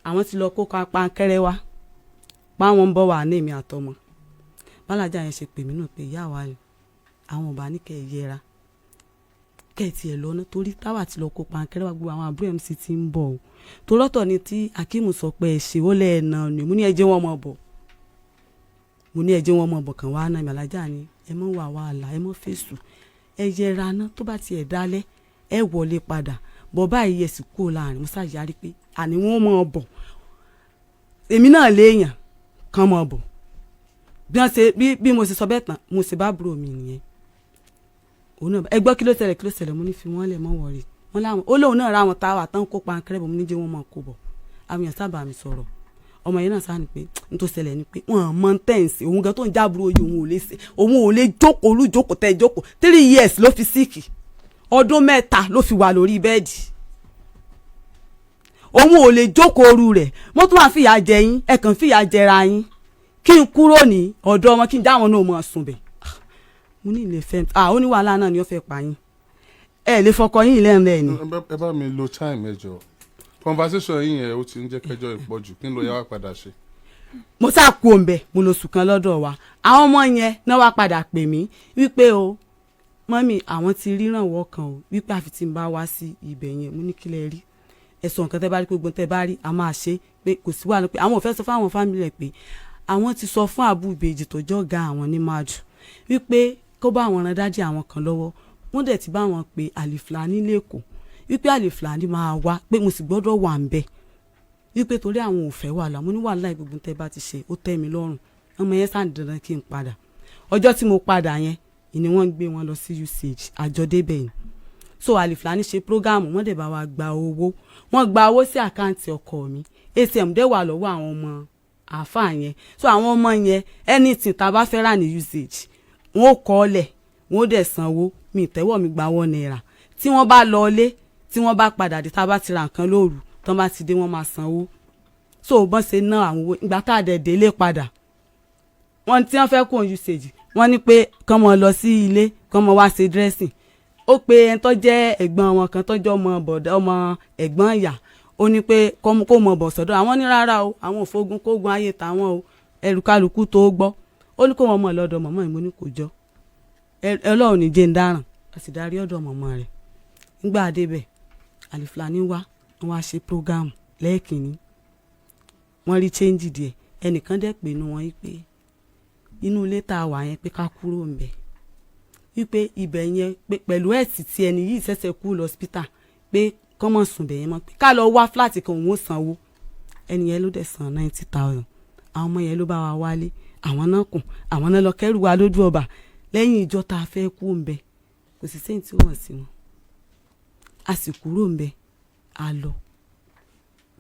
àwọn ti lọ kó pankẹ́rẹ́ wá páwọn ń bọ̀ wà ní èmi àtọmọ bálájà yẹn ṣe pè mí náà pé ìyá wa ni àwọn ọba ní kẹ́ ẹ yẹra kẹ́ẹ̀tì ẹ̀ lọ́nà torí táwa ti lọ kó pankẹ́rẹ́ wá gbogbo àwọn àbúrò MC ti ń bọ̀ o torọ́tọ̀ ni tí Akeem sọ pé ẹ̀ ṣe ó lẹ́ẹ̀nà ni mo ní ẹjẹ́ wọn mọ̀ bọ̀ kàn wá náà mi alájà ni ẹ mọ̀ wà wàhálà ẹ mọ̀ fèsù ẹ yẹra ná tó bá tiẹ̀ dálẹ̀ ẹ wọlé padà bọ̀ báyìí ẹ sì kúrò láàrin mo ṣàyàrí pé àní wọn mọ̀ bọ̀ èmi náà léèyàn kan mọ̀ bọ̀ bí mo ṣe sọ bẹ́ẹ̀ tán mo ṣe bá búrò mi nìyẹn òun náà ẹ gbọ́ kí ló ṣẹlẹ̀ mo ní fi wọ́n lẹ̀ mọ́ wọ̀rí wọn láwọn ó lóun náà ra àwọn táwa tán kó pankẹ́rẹ́ bọ̀ mo ní jẹ́ wọn mọ̀ kó bọ̀ àwọn èèyàn sábà mi sọ̀rọ̀ ọmọ yẹn náà sáà ní pé n tó ṣẹlẹ̀ ni pé wọn mọ tẹ́ǹsì òun gan tó ń jábúrò oyè òun ò lè jókòó olùjókòó tẹ́ jókòó 3 years ló fi síìkì ọdún 3 ló fi wà lórí bẹ́ẹ̀dì òun ò lè jókòó oru rẹ̀ mo tún wá fìyà jẹ yín ẹ kàn fìyà jẹra yín kí n kúrò ní ọ̀dọ̀ ọmọ kí n dáwọn náà mọ̀ sùn bẹ̀ mo ní ilé fẹ́ ó ní wàhálà náà ni ó fẹ́ pa yín ẹ lè fọkọ yín lẹ́nu ẹ̀ ni. ẹ bá mi lo time ẹ jọ conversation yín yẹn ó ti ń jẹ́ kẹjọ ìpọ̀jù kí n lọ yá wá padà ṣe. mo sá kú òǹbẹ mo lọ sùn kan lọ́dọ̀ wa àwọn ọmọ yẹn náà wá padà pè mí wípé o mọ́mì àwọn ti rírànwọ́ kan o wípé àfi tí n bá wá sí ibẹ̀ yẹn mo ní kí lẹ rí ẹ̀sùn nǹkan tẹ́ bá rí pé gbọ́n tẹ́ bá rí a máa ṣe pé kò sí wàhálà pé àwọn ò fẹ́ sọ fáwọn fámìlì rẹ̀ pé àwọn ti sọ fún àbú ìbejì tó jọ́ga àwọn ní máàdù wípé kó bá àwọn ran dájí àwọn kan lọ́wọ́ wọ́n dẹ̀ ti bá wọn pé àlìfààní lẹ́kọ̀ọ́ wípé àlìfààní máa wá pé mo sì gbọ́dọ̀ wà ń bẹ̀ wípé torí àwọn ò fẹ́ wàhálà mo ní wàhálà gbogbo tẹ́ bá ti ṣe ó tẹ́ mi lọ́rùn ọmọ yẹn sáà dandan kí n padà ọjọ́ tí mo padà yẹn ìní wọ́n gbé wọn lọ sí usage àjọ débẹ̀ yìí so àlìfààní ṣe prógáàmù wọ́n dẹ̀ bá wa gba owó wọ́n gba owó sí àkáǹtì ọkọ mi ATM dẹ̀ wà lọ́wọ́ àwọn ọmọ àáfàá yẹn so àwọn ọmọ yẹn anything tá a bá fẹ́ rà ní usage wọ́n ó kọ́ ọ lẹ̀ wọ́n ó dẹ̀ sanwó mi ìtẹ́wọ́ mi gba £1 tí wọ́n bá lọ ilé tí wọ́n bá padà dé tá a bá ti ra nǹkan lóru tán bá ti dé wọ́n máa sanwó so bọ́n ṣe ná àwọn owó ìgbà tá a dẹ̀ délé padà wọ́n tí wọ́n fẹ́ kó usage wọ́n ní pé kán mọ lọ sí ilé kán mọ wá ṣe dressing ó pe ẹni tó jẹ́ ẹ̀gbọ́n wọn kan tó jẹ́ ọmọ bọ̀dá ọmọ ẹ̀gbọ́n ìyá ó ní pé kó mọ bọ̀ sọ́dọ̀ àwọn ní rárá o àwọn òfogun kógun ayé tàwọn o ẹrù kálukú tó gbọ́ ó ní kó wọn mọ̀ lọ́dọ̀ mọ̀mọ́ ìmọ̀ ní kò jọ Ọlọ́run ní jẹ́ ń dáràn a sì darí ọ̀dọ̀ mọ̀mọ́ rẹ̀ nígbà débẹ̀ àlìfààní wá wọ́n wá ṣe prógámù lẹ́ẹ̀kìnní wọ́n rí change díẹ̀ ẹnìkan dẹ̀ pé inú wọn yí pé inú ilé tá a wà yẹn pé ká kúrò ń bẹ̀ wípé ibẹ̀ yẹn pé pẹ̀lú ẹ̀sì tí ẹni yìí ṣẹ̀ṣẹ̀ kú lọ hospital pé kọ́mọ̀ sùn bẹ̀ yẹn mọ́ pé ká lọ wá fúláàtì kan òun ó sanwó ẹni yẹn ló dẹ̀ san 90,000 àwọn ọmọ yẹn ló bá wa wálé àwọn náà kùn àwọn náà lọ kẹ́rù wa lójú ọba lẹ́yìn ìjọ tá a fẹ́ kú ń bẹ̀ kò sì sẹ́yìn tí wọ́n sí wọn a sì kúrò ń bẹ̀ a lọ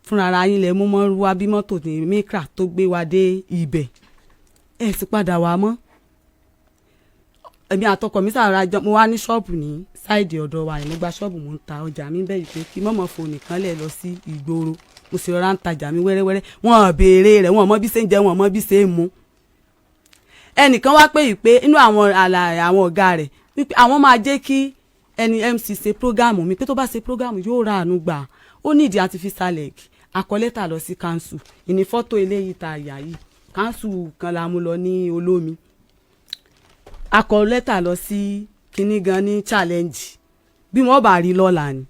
fúnra ara yín lẹ mú mọ́ wá bí mọ́tò ní mikra tó gbé wa dé ibẹ̀ sì padà wá mọ́ èmi àtọkọ mi sàrà jọ mo wá ní ṣọ́ọ̀bù ní sáìdì ọ̀dọ̀ wa yìí mo gba ṣọ́ọ̀bù mo ń ta ọjà mi bẹ́ẹ̀ pé kí mọ́mọ́ fò nìkan lẹ̀ lọ sí ìgboro mo sì rọra ń tajà mi wẹ́rẹ́wẹ́rẹ́ wọn béèrè rẹ̀ wọn mọ bí ṣe ń jẹ wọn mọ bí ṣe ń mu. ẹnìkan wá pé ìpè inú àwọn ọ̀gá rẹ̀ wípé àwọn máa jẹ́ kí ẹni MC ṣe prógámù mi pé tó bá ṣe prógámù yóò ra àánú gbà ó nídìí artificial leg akọ́lẹ́tà lọ sí kanṣu ìní fọ́tò eléyìí ta àyà yìí kanṣu kan la mú lọ ní olómi akọ́lẹ́tà lọ sí kinní gan ní challenge bí wọ́n bá rí lọ́la ni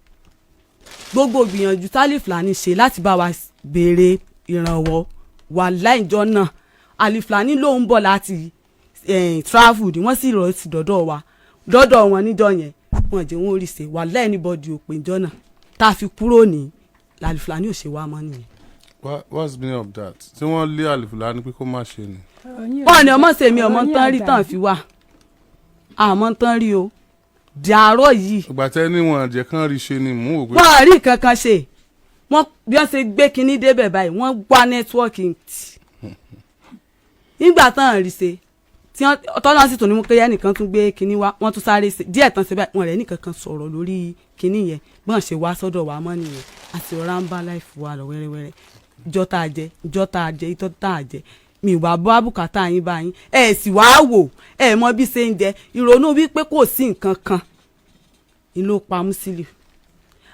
gbogbo gbìyànjú tálíflani ṣe láti bá wa béèrè ìrànwọ́ wà láìjọ náà àlìflani ló ń bọ̀ láti travel ni wọ́n sì rọ̀ sí dọ́dọ̀ wọn níjọ́ yẹn wọ́n jẹ́ wọn orí ṣe wà láìníbọ̀dì òpin ìjọ náà tá a fi kúrò ní àlìflani ò ṣe wá mọ́ nìyẹn. What's the meaning of that? Tí wọ́n lé àlìflani pé kó má ṣe ni. wọ́n ní ọmọ sèmi ọmọ tán rí tán fi wà àmọ́ tán rí o dàárọ̀ yìí. ìgbà tẹ́ ní wọn àjẹ́ kan rí ṣe ni mò ń wò pé. wọ́n á rí kankan ṣe wọ́n bí wọ́n ṣe gbé kinní débẹ̀ báyìí wọ́n gbá nẹ́tíwọ́ọ̀kì tì nígbà tán rí ṣe tí tọ́lá sì tún ní mú kéyà nìkan tún gbé kinní wá wọ́n tún sáré ṣe díẹ̀ tán ṣe báyìí wọ́n rẹ̀ nìkan kan sọ̀rọ̀ lórí kinní yẹn bọ́n ṣe wá sọ́dọ̀ wa mọ́ nìyẹn àti ọ̀rá ń bá láìfù wa lọ wẹ́rẹ́wẹ́rẹ́ ìjọ tá a jẹ ìtọ́ tá a jẹ mi ìwà bọ́ àbùkátà yín báyìí ẹ̀ sì wá wò ẹ̀ mọ bí ṣe ń jẹ ìrònú wípé kò sí nǹkan kan ìlú pa Musiliu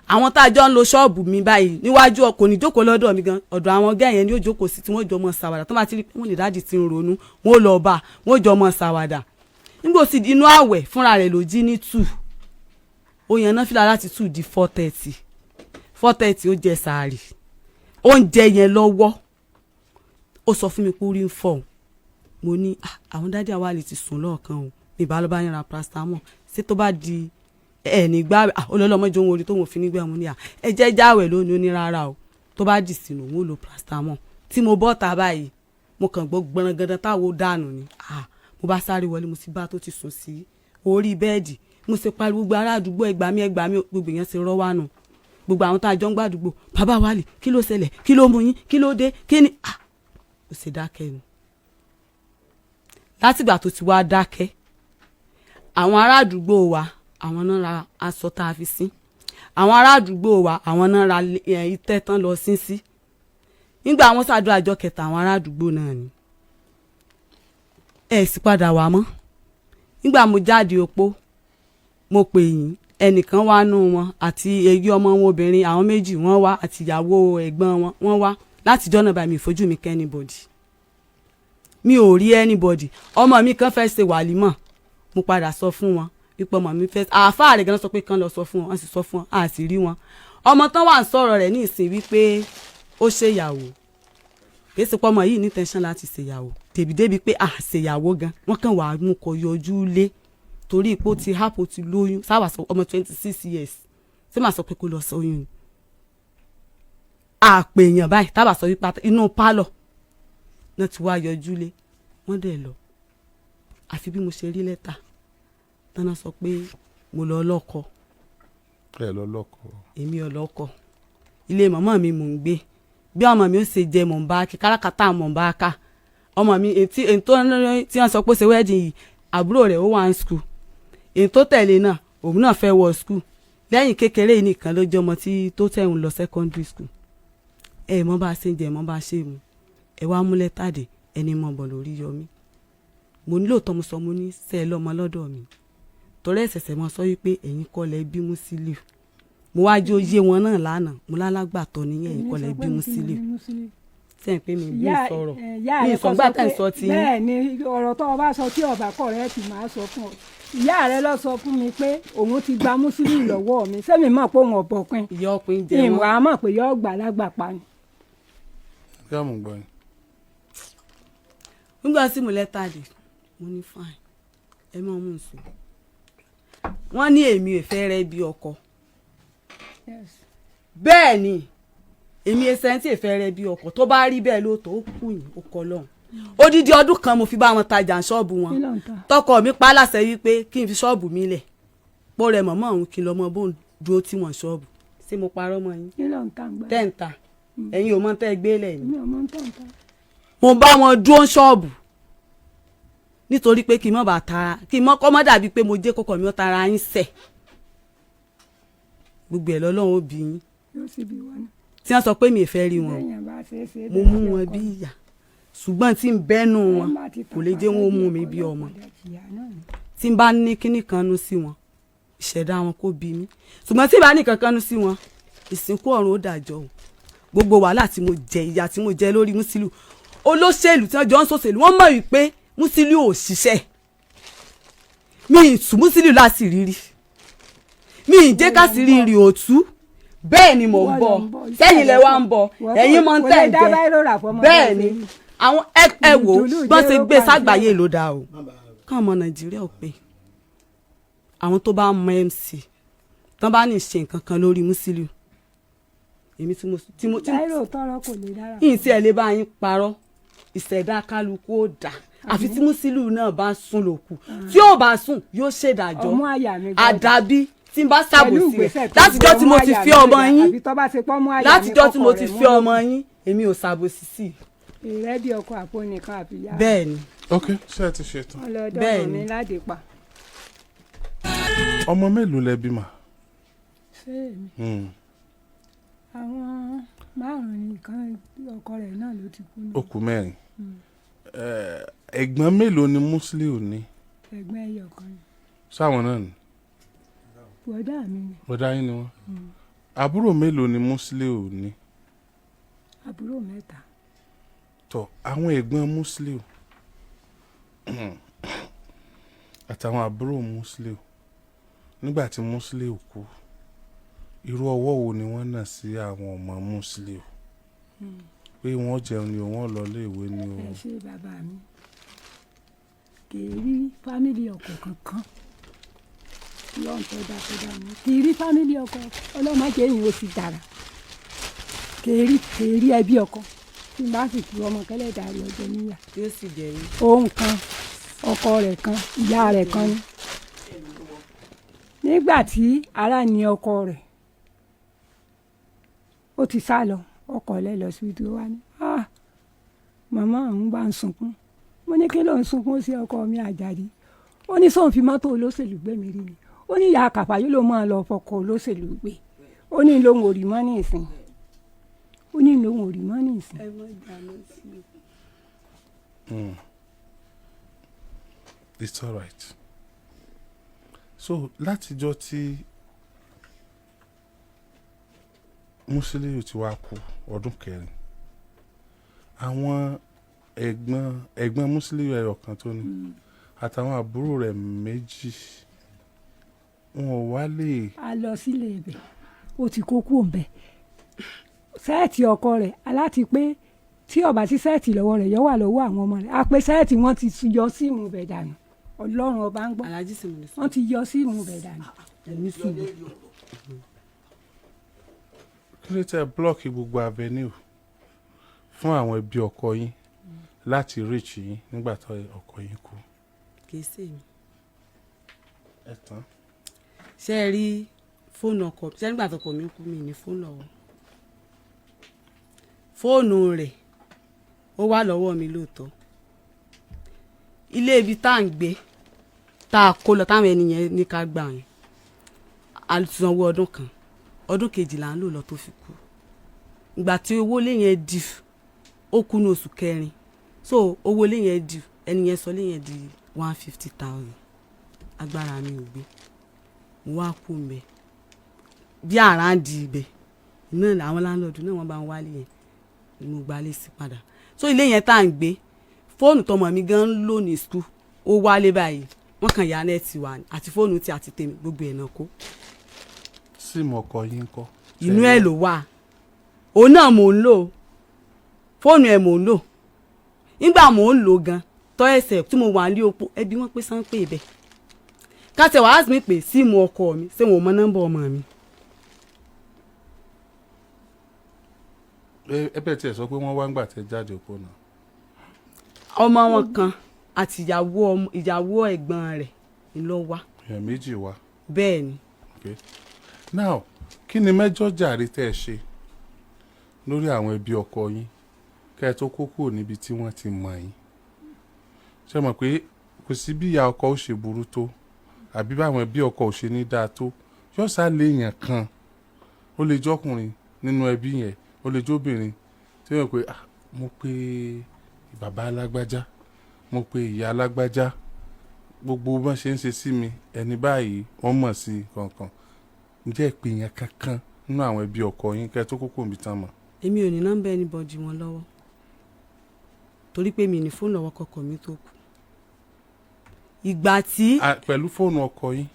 àwọn tá a jọ ń lo ṣọ́ọ̀bù mi báyìí níwájú ọkọ̀ ní jókòó lọ́dọ̀ mi gan ọ̀dọ̀ àwọn gẹ́yẹn ni ó jókòó sí tí wọ́n jọ mọ́ ṣàwàdà tó bá ti rí wọ́n lè dáàdì tí ń ronú wọ́n lọ bá wọ́n jọ mọ́ ṣàwàdà nígbà tí inú àwẹ̀ fúnra rẹ̀ ló jí ní 2 ó yan náà fìlà láti 2 di 4:30 ó jẹ sàárì oúnjẹ yẹn lọ́wọ́ ó sọ fún mi pé orí ń fọ́ mo ní àwọn dáàdì àwa lè ti sùn lọ́ọ̀kan o mi bá lọ́ bá yẹn ra paracetamol ṣé tó bá di nígbà olólọ́mọjọ ohun orí tó wọ́n fi nígbà mú ní ẹ jẹ́ jáwẹ̀ lónìí ó ní rárá o tó bá dì sínú òun ó lo paracetamol tí mo bọ́ ta báyìí mo kàn gbọ́ gbọ̀nrangandan táwo dànù ni mo bá sáré wọlé mo sì bá tó ti sùn sí orí bẹ́ẹ̀dì mo sì pariwo gbogbo ará àdúgbò ẹgbàá mi gbogbo èèyàn ti rọ́ wánu gbogbo àwọn tá a jọ ń gbàdúgbò bàbá wálé kí ló ṣẹlẹ̀ kí ló mú yín kí ló dé kí ni ó sì dákẹ́ nu látìgbà tó ti wá dákẹ́ àwọn ará àdúgbò wa àwọn náà ra aṣọ tá a fi sí àwọn ará àdúgbò wa àwọn náà ra itẹ́ tán lọ sí nígbà àwọn ṣàdúrà àjọ kẹta àwọn ará àdúgbò náà ni ẹ sì padà wá mọ́ nígbà mo jáde opó mo pè yín ẹnìkan wá nù wọn àti èyí ọmọ wọn obìnrin àwọn méjì wọ́n wá àti ìyàwó ẹ̀gbọ́n wọn wá láti jọ́nà bá mi ìfojú mi kẹ́ anybody mi ò rí anybody ọmọ mi kan fẹ́ ṣe wàlímọ̀ mo padà sọ fún wọn ipò ọmọ mi fẹ́ àáfàá rẹ̀ gan sọ pé kán lọ sọ fún wọn wọ́n sì sọ fún wọn a sì rí wọn ọmọ tán wà ń sọ̀rọ̀ rẹ̀ ní ìsìn wípé ó ṣèyàwó kìí ṣe pé ọmọ yìí ní tẹ̀sán láti ṣèyàwó débi pé ṣèyàwó gan wọ́n kàn wà mú kọ yọjú lé torí ipò ti hápò ti lóyún sáwà sọ ọmọ 26 years ṣé màá sọ pé kó lọ sóyún ni àpèèyàn báyìí tábà sọ wípé inú pálọ̀ náà ti wá yọjú lé wọ́n dẹ̀ lọ àfi bí mo ṣe rí lẹ́tà tọ́nà sọ pé mo lọ lọ́kọ. ẹ lọ lọ́kọ. èmi ò lọ́kọ ilé màmá mi mò ń gbé bí ọmọ mi ó ṣe jẹ mọ̀ ń bá kí káràkátà mọ̀ ń bá ká ọmọ mi ètò tí wọ́n sọ pé ṣe wedding yìí àbúrò rẹ̀ ó wà ní school èyí tó tẹ̀lé náà òun náà fẹ́ wọ school lẹ́yìn kékeré yìí nìkan ló jẹ́ ọmọ tó tẹ̀hún lọ secondary school ẹ mọ́ bá ṣe ń jẹ mọ́ bá ṣe mu ẹ wá múlẹ̀ tàdé ẹni mọ̀ bọ̀ lórí yọmí mo nílò tọ́ mo sọ mo ní sẹ́ ẹ lọ́mọ lọ́dọ̀ mi torí ẹ̀sẹ̀sẹ̀ mọ́ sọ wípé ẹ̀yin kọ́ lẹ bí Musiliu mo wá jó yé wọn náà lánàá mo lálágbàtọ́ nìyẹn ẹ̀yin kọ́ lẹ bí Musiliu sẹ́yìn pé mi bí sọ̀rọ̀ mi ìsọ̀gbà tẹ̀ ń sọ ti. bẹ́ẹ̀ ni ọ̀rọ̀ tó o bá sọ tí ọba kọ̀ rẹ ti máa sọ fún ọ ìyá rẹ lọ sọ fún mi pé òun ti gba Musiliu lọ́wọ́ mi sẹ́mi mọ̀ pé òun ọ̀bọ̀pin ìyá ọkùnrin jẹ́ wọn ìwà mọ̀ pé yọ gbà lágbà pa ni. kí á mọ̀ gbọ́ yín. nígbà tí mo lẹ́tà dé mo ní fine ẹ máa mú un sùn wọ́n ní èmi ò fẹ́ rẹ́ bí ọkọ bẹ́ẹ̀ ni èmi ẹsẹ̀ tí èfẹ́ rẹ bí ọkọ̀ tó bá rí bẹ́ẹ̀ lóòótọ́ ó kù yín ó kọ lọ́hùn odidi ọdún kan mo fi bá wọn tajà ṣọ́ọ̀bù wọn tọkọ mi pa láṣẹ wípé kí n fi ṣọ́ọ̀bù mi lẹ̀ pọ́ rẹ mọ̀mọ́ òun kí n lọ mọ bóun dúró tí wọ́n ṣọ́ọ̀bù ṣé mo parọ́ mọ́ yín tẹ́ǹta ẹ̀yin ò mọ tẹ́ gbé lẹ̀ ni mo bá wọn dúró ṣọ́ọ̀bù nítorí pé kí n mọ̀ bá tara kí n mọ̀ kọ́ mọ́ dàbí pé mo jẹ́ kọ́kọ́ mi ó tara yín sẹ̀ gbogbo ẹ̀ lọ́lọ́run ó bí yín yóò sì bí wọn. tí wọ́n sọ pé mi ì fẹ́ rí wọn mo mú wọn bí ìyá ṣùgbọ́n tí ń bẹ́nu wọn kò lè jẹ́ wọn ó mú mi bí ọmọ tí ń bá ní kíní kan nú sí wọn ìṣẹ̀dá wọn kó bí mi ṣùgbọ́n tí ń bá ní kankan nú sí wọn ìsìnkú ọ̀run ó dàjọ́ o gbogbo wàhálà tí mo jẹ ìyà tí mo jẹ lórí Musiliu olóṣèlú tí wọ́n jọ ń ṣòṣèlú wọ́n mọ̀ wípé Musiliu ò ṣiṣẹ́ mi ì tú Musiliu láti rírí mi ì jẹ́ ká sì rí rí òtú bẹ́ẹ̀ ni mò ń bọ̀ sẹ́yìn lẹ wá ń bọ̀ ẹ̀yin mọ̀ ń tẹ̀ jẹ́ bẹ́ẹ̀ ni àwọn ẹ wò bọ́n ṣe gbé ságbàáyé ló dáa o káwọn ọmọ Nàìjíríà ò pé àwọn tó bá mọ MC tán bá ní ṣe nǹkan kan lórí Musiliu èmi tí mo láìrò tọrọ kò lè dára yìí tí ẹ lè bá yín parọ́ ìṣẹ̀dá kálukú ó dà àfi tí Musiliu náà bá sùn lòkù tí ó bá sùn yóò ṣèdájọ́ àdàbí tí n bá ṣàbòsí rẹ̀ látijọ́ tí mo ti fi ọmọ yín látijọ́ tí mo ti fi ọmọ yín èmi ò ṣàbòsí sí i. ìrẹ́ bí ọkọ àpò nìkan àbíyá. bẹ́ẹ̀ ni. ok ṣé ẹ ti ṣetán. ọlọ́dọ̀ mi láde pa. ọmọ mélòó lẹ bímọ. ṣé èmi àwọn márùn-ún nìkan ọkọ rẹ̀ náà ló ti kú náà. ó kù mẹ́rin ẹ̀gbọ́n mélòó ni Musiliu ní. ẹ̀gbọ́n ẹyọ kan ni. sáwọn náà ni. bọ̀dá mi ni. bọ̀dá yín ni wọ́n. àbúrò mélòó ni Musiliu ní. àbúrò 3. tọ àwọn ẹ̀gbọ́n Musiliu àtàwọn àbúrò Musiliu nígbà tí Musiliu kú irú ọwọ́ wo ni wọ́n nà sí àwọn ọmọ Musiliu pé wọ́n jẹun ni wọ́n lọ léèwé ni o. ẹ ṣe bàbá mi kì í rí fámìlì ọkọ kankan lọ́n tó dá mi kì í rí fámìlì ọkọ ọlọ́mọdé yìí ó sì dára kì í rí ẹbí ọkọ tí n bá sì tu ọmọ kẹlẹ́ dàrí ọjọ́ níyà. yóò sì jẹ yín. òun kan ọkọ rẹ̀ kan ìyá rẹ̀ kan ni nígbà tí ara ní ọkọ rẹ̀ ó ti sá lọ ọkọ lẹ lọ sí ibi wa ni màmá òun bá ń sunkún mo ní kí ló ń sunkún sí ọkọ mi Àjàdí ó ní sóun fi mọ́tò olóṣèlú gbé mi rí ni ó ní ìyá Kàfáyé ló máa lọ fọkọ olóṣèlú gbé ó ní lóun ò rí mọ́ ní ìsìn ó ní lóun ò rí mọ́ ní ìsìn. It's all right. So látijọ́ tí Musiliu ti wá kú ọdún 4 àwọn ẹ̀gbọ́n Musiliu ẹyọ kan tó ní àtàwọn àbúrò rẹ̀ 2 wọn ò wá lè. a lọ sílé ibẹ̀ ó ti kó kú òǹbẹ sẹ́ẹ̀tì ọkọ rẹ̀ aláti pé tí ọba sí sẹ́ẹ̀tì lọ́wọ́ rẹ̀ yọ wà lọ́wọ́ àwọn ọmọ rẹ̀ a pé sẹ́ẹ̀tì wọn ti yọ síìmù bẹ̀ dànù Ọlọ́run ọba ń gbọ́ wọ́n ti yọ síìmù bẹ̀ dànù. kí ló tẹ blọọkì gbogbo avenue fún àwọn ẹbí ọkọ yín láti reach yín nígbà tó ọkọ yín kú. kì í sèmi. ẹ tán. ṣé ẹ rí fóònù ọkọ ṣé nígbà tó ọkọ mi kú mi ní fóònù lọ́wọ́ fóònù rẹ̀ ó wà lọ́wọ́ mi lóòótọ́ ilé ibi tá à ń gbé tá a kó lọ táwọn ènìyàn ní ká gbà yẹn a ti sanwó ọdún kan ọdún kejì là ń lò lọ tó fi kú ìgbà tí owó lé yẹn di ó kú ní oṣù 4 so owó lé yẹn di ẹni yẹn sọ lé yẹn di 150,000 agbára mi ò gbé mo wá kú mbẹ bí àrà ń di ibẹ̀ náà làwọn láńlọ́ọ̀dù náà wọ́n bá ń wálé yẹn ni mo gbalé sí padà so ilé yẹn tá à ń gbé fóònù tọmọ mi gan ń lò ní skul ó wálé báyìí wọ́n kàn ya nẹ́ẹ̀tì wa àti fóònù tí àti tèmi gbogbo ẹ̀ náà kó. síìmù ọkọ yín kọ́. inú ẹ̀ ló wà òun náà mò ń lò fóònù ẹ̀ mò ń lò nígbà mò ń lò gan tọ́ ẹsẹ̀ tí mo wà ní opó ẹbí wọn pé sánpé ibẹ̀ káṣẹ̀ wàá mi pè síìmù ọkọ mi ṣé wọn ò mọ nọ́mbà ọmọ mi. ẹ bẹ́ẹ̀ tiẹ̀ sọ pé wọ́n wá ń gbà tẹ́ jáde òpó náà. ọmọ wọn kan àti ìyàwó ẹ̀gbọ́n rẹ̀ ló wá. èèyàn 2 wá. bẹ́ẹ̀ ni. okay now kí ni mẹ́jọ jàre tẹ́ ẹ ṣe lórí àwọn ẹbí ọkọ yín kẹ́ ẹ tó kó kúrò níbi tí wọ́n ti mọ̀ yín ṣe mọ̀ pé kò sí bí ìyá ọkọ ó ṣe burú tó àbí báwọn ẹbí ọkọ ò ṣe ní dáa tó yóò sá lé èèyàn kan ó lè jọkùnrin nínú ẹbí yẹn ó lè jóbìnrin tí wọ́n pè mo pe bàbá alágbájá mo pe ìyá alágbájá gbogbo bọ́n ṣe ń ṣe sí mi ẹni báyìí wọ́n mọ̀ sí kankan ǹjẹ́ ìpè yẹn kankan nínú àwọn ẹbí ọkọ yín kẹ́ tó kókó mi tán mọ̀. èmi ò ní nọ́mbà anybody wọn lọ́wọ́ torí pé mi ní fóònù lọ́wọ́ kọkọ mi tó kù ìgbà tí. pẹ̀lú fóònù ọkọ yín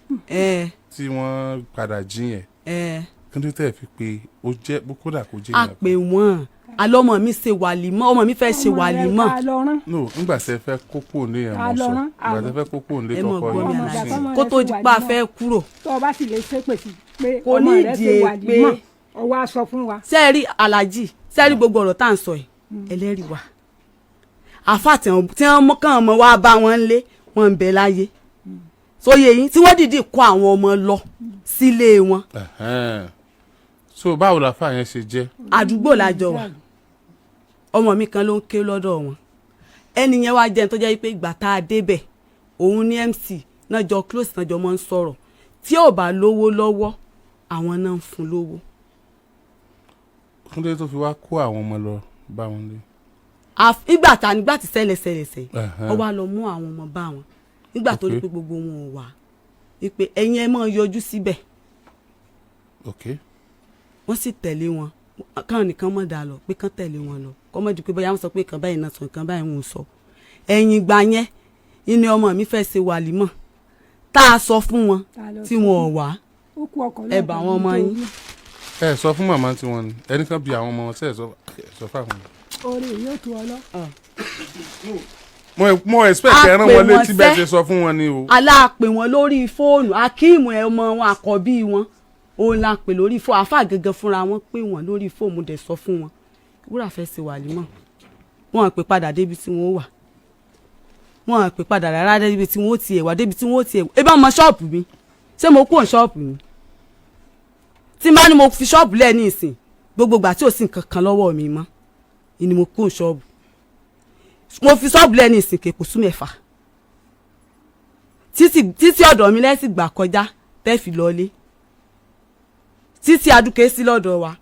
tí wọ́n padà jí yẹn kí ló tẹ̀ fi pé ó jẹ́ kódà kó jẹ́ a pè wọ́n alọ́mọ mi ṣe wàlímọ́ ọmọ mi fẹ́ ṣe wàlímọ́. no nígbà tẹ́ fẹ́ kókó ní ẹ̀ mọ̀ sọ nígbà tẹ́ fẹ́ kókó ní tọkọ yín kó tó di pa fẹ́ kúrò. tó o bá sì lè ṣépè sí pé ọmọ rẹ ṣe wàlímọ́ ọwọ́ a sọ fún wa. sẹ́ẹ̀rí aláàjì sẹ́ẹ̀rí gbogbo ọ̀rọ̀ tá à ń sọ yìí ẹlẹ́rìí wa àfa tí wọ́n kàn mọ́ wá bá wọn lé wọn ń bẹ láyé sóye yín tí wọ́n dìídì kó àwọn ọmọ lọ sílé wọn. so báwo la fà yẹn ṣe jẹ́. àdúgbò lájọ wà ọmọ mi kan ló ń ké lọ́dọ̀ wọn ẹni yẹn wá jẹ́ tó jẹ́ pé ìgbà tá a débẹ̀ òun ní MC náà jọ close náà jọ mọ́ ń sọ̀rọ̀ tí ò bá lówó lọ́wọ́ àwọn náà ń fún lówó. kúndé tó fi wá kó àwọn ọmọ lọ bá wọn lé. nígbà tí ṣẹlẹ̀ ó wá lọ mú àwọn ọmọ bá wọn nígbà tó rí pé gbogbo wọn ò wá wípé ẹ̀yin ẹ máa yọjú síbẹ̀. wọ́n sì tẹ̀lé wọn káwọn nìkan mọ̀ dà lọ pé kán tẹ̀lé wọn lọ kọ́ mọ́ di pé bóyá wọ́n sọ pé kan báyìí náà sọ kan báyìí wọn ò sọ. ẹ̀yìn ìgbà yẹn ìní ọmọ mi fẹ́ ṣe wàlímọ̀ tá a sọ fún wọn tí wọn ò wá ẹ bá wọn ọmọ yín. ẹ sọ fún màmá tí wọn ni ẹnìkan bí àwọn ọmọ wọn sẹ sọ fáwọn. orí yóò tu ọ lọ. mo expect ẹ rán wọn létí bẹ́ẹ̀ ṣe sọ fún wọn ni o. aláàpè wọn lórí fóònù akíìmù ẹ ọmọ wọn àkọ́bí wọn òun la pè lórí fóònù àáfà gẹ́gẹ́ fúnra wọn pé wọn lórí fóònù dẹ̀ sọ fún wọn wúrà fẹ́ ṣe wàlímọ̀ wọn pè padà débi tí wọn wà wọn pè padà rárá débi tí wọn ó tiẹ̀ wá débi tí wọn ó tiẹ̀ wá ebí ọmọ ṣọ́ọ̀bù mi ṣé mo kúrò ṣọ́ọ̀bù mi tí n bá ní mo fi ṣọ́ọ̀bù lẹ́ẹ̀ ní ìsìn gbogbo ìgbà tí ò sí nǹkan kan lọ́wọ́ mi mọ́ ni mo kúrò ṣọ́ọ̀bù mo fi ṣọ́ọ̀bù lẹ́ẹ̀ ní ìsìn kèkó sún mẹ́fà títí ọ̀dọ̀ mi lẹ́sìn gbà kọjá tẹ́ fi lọlé títí adúké sí lọ́dọ̀ wa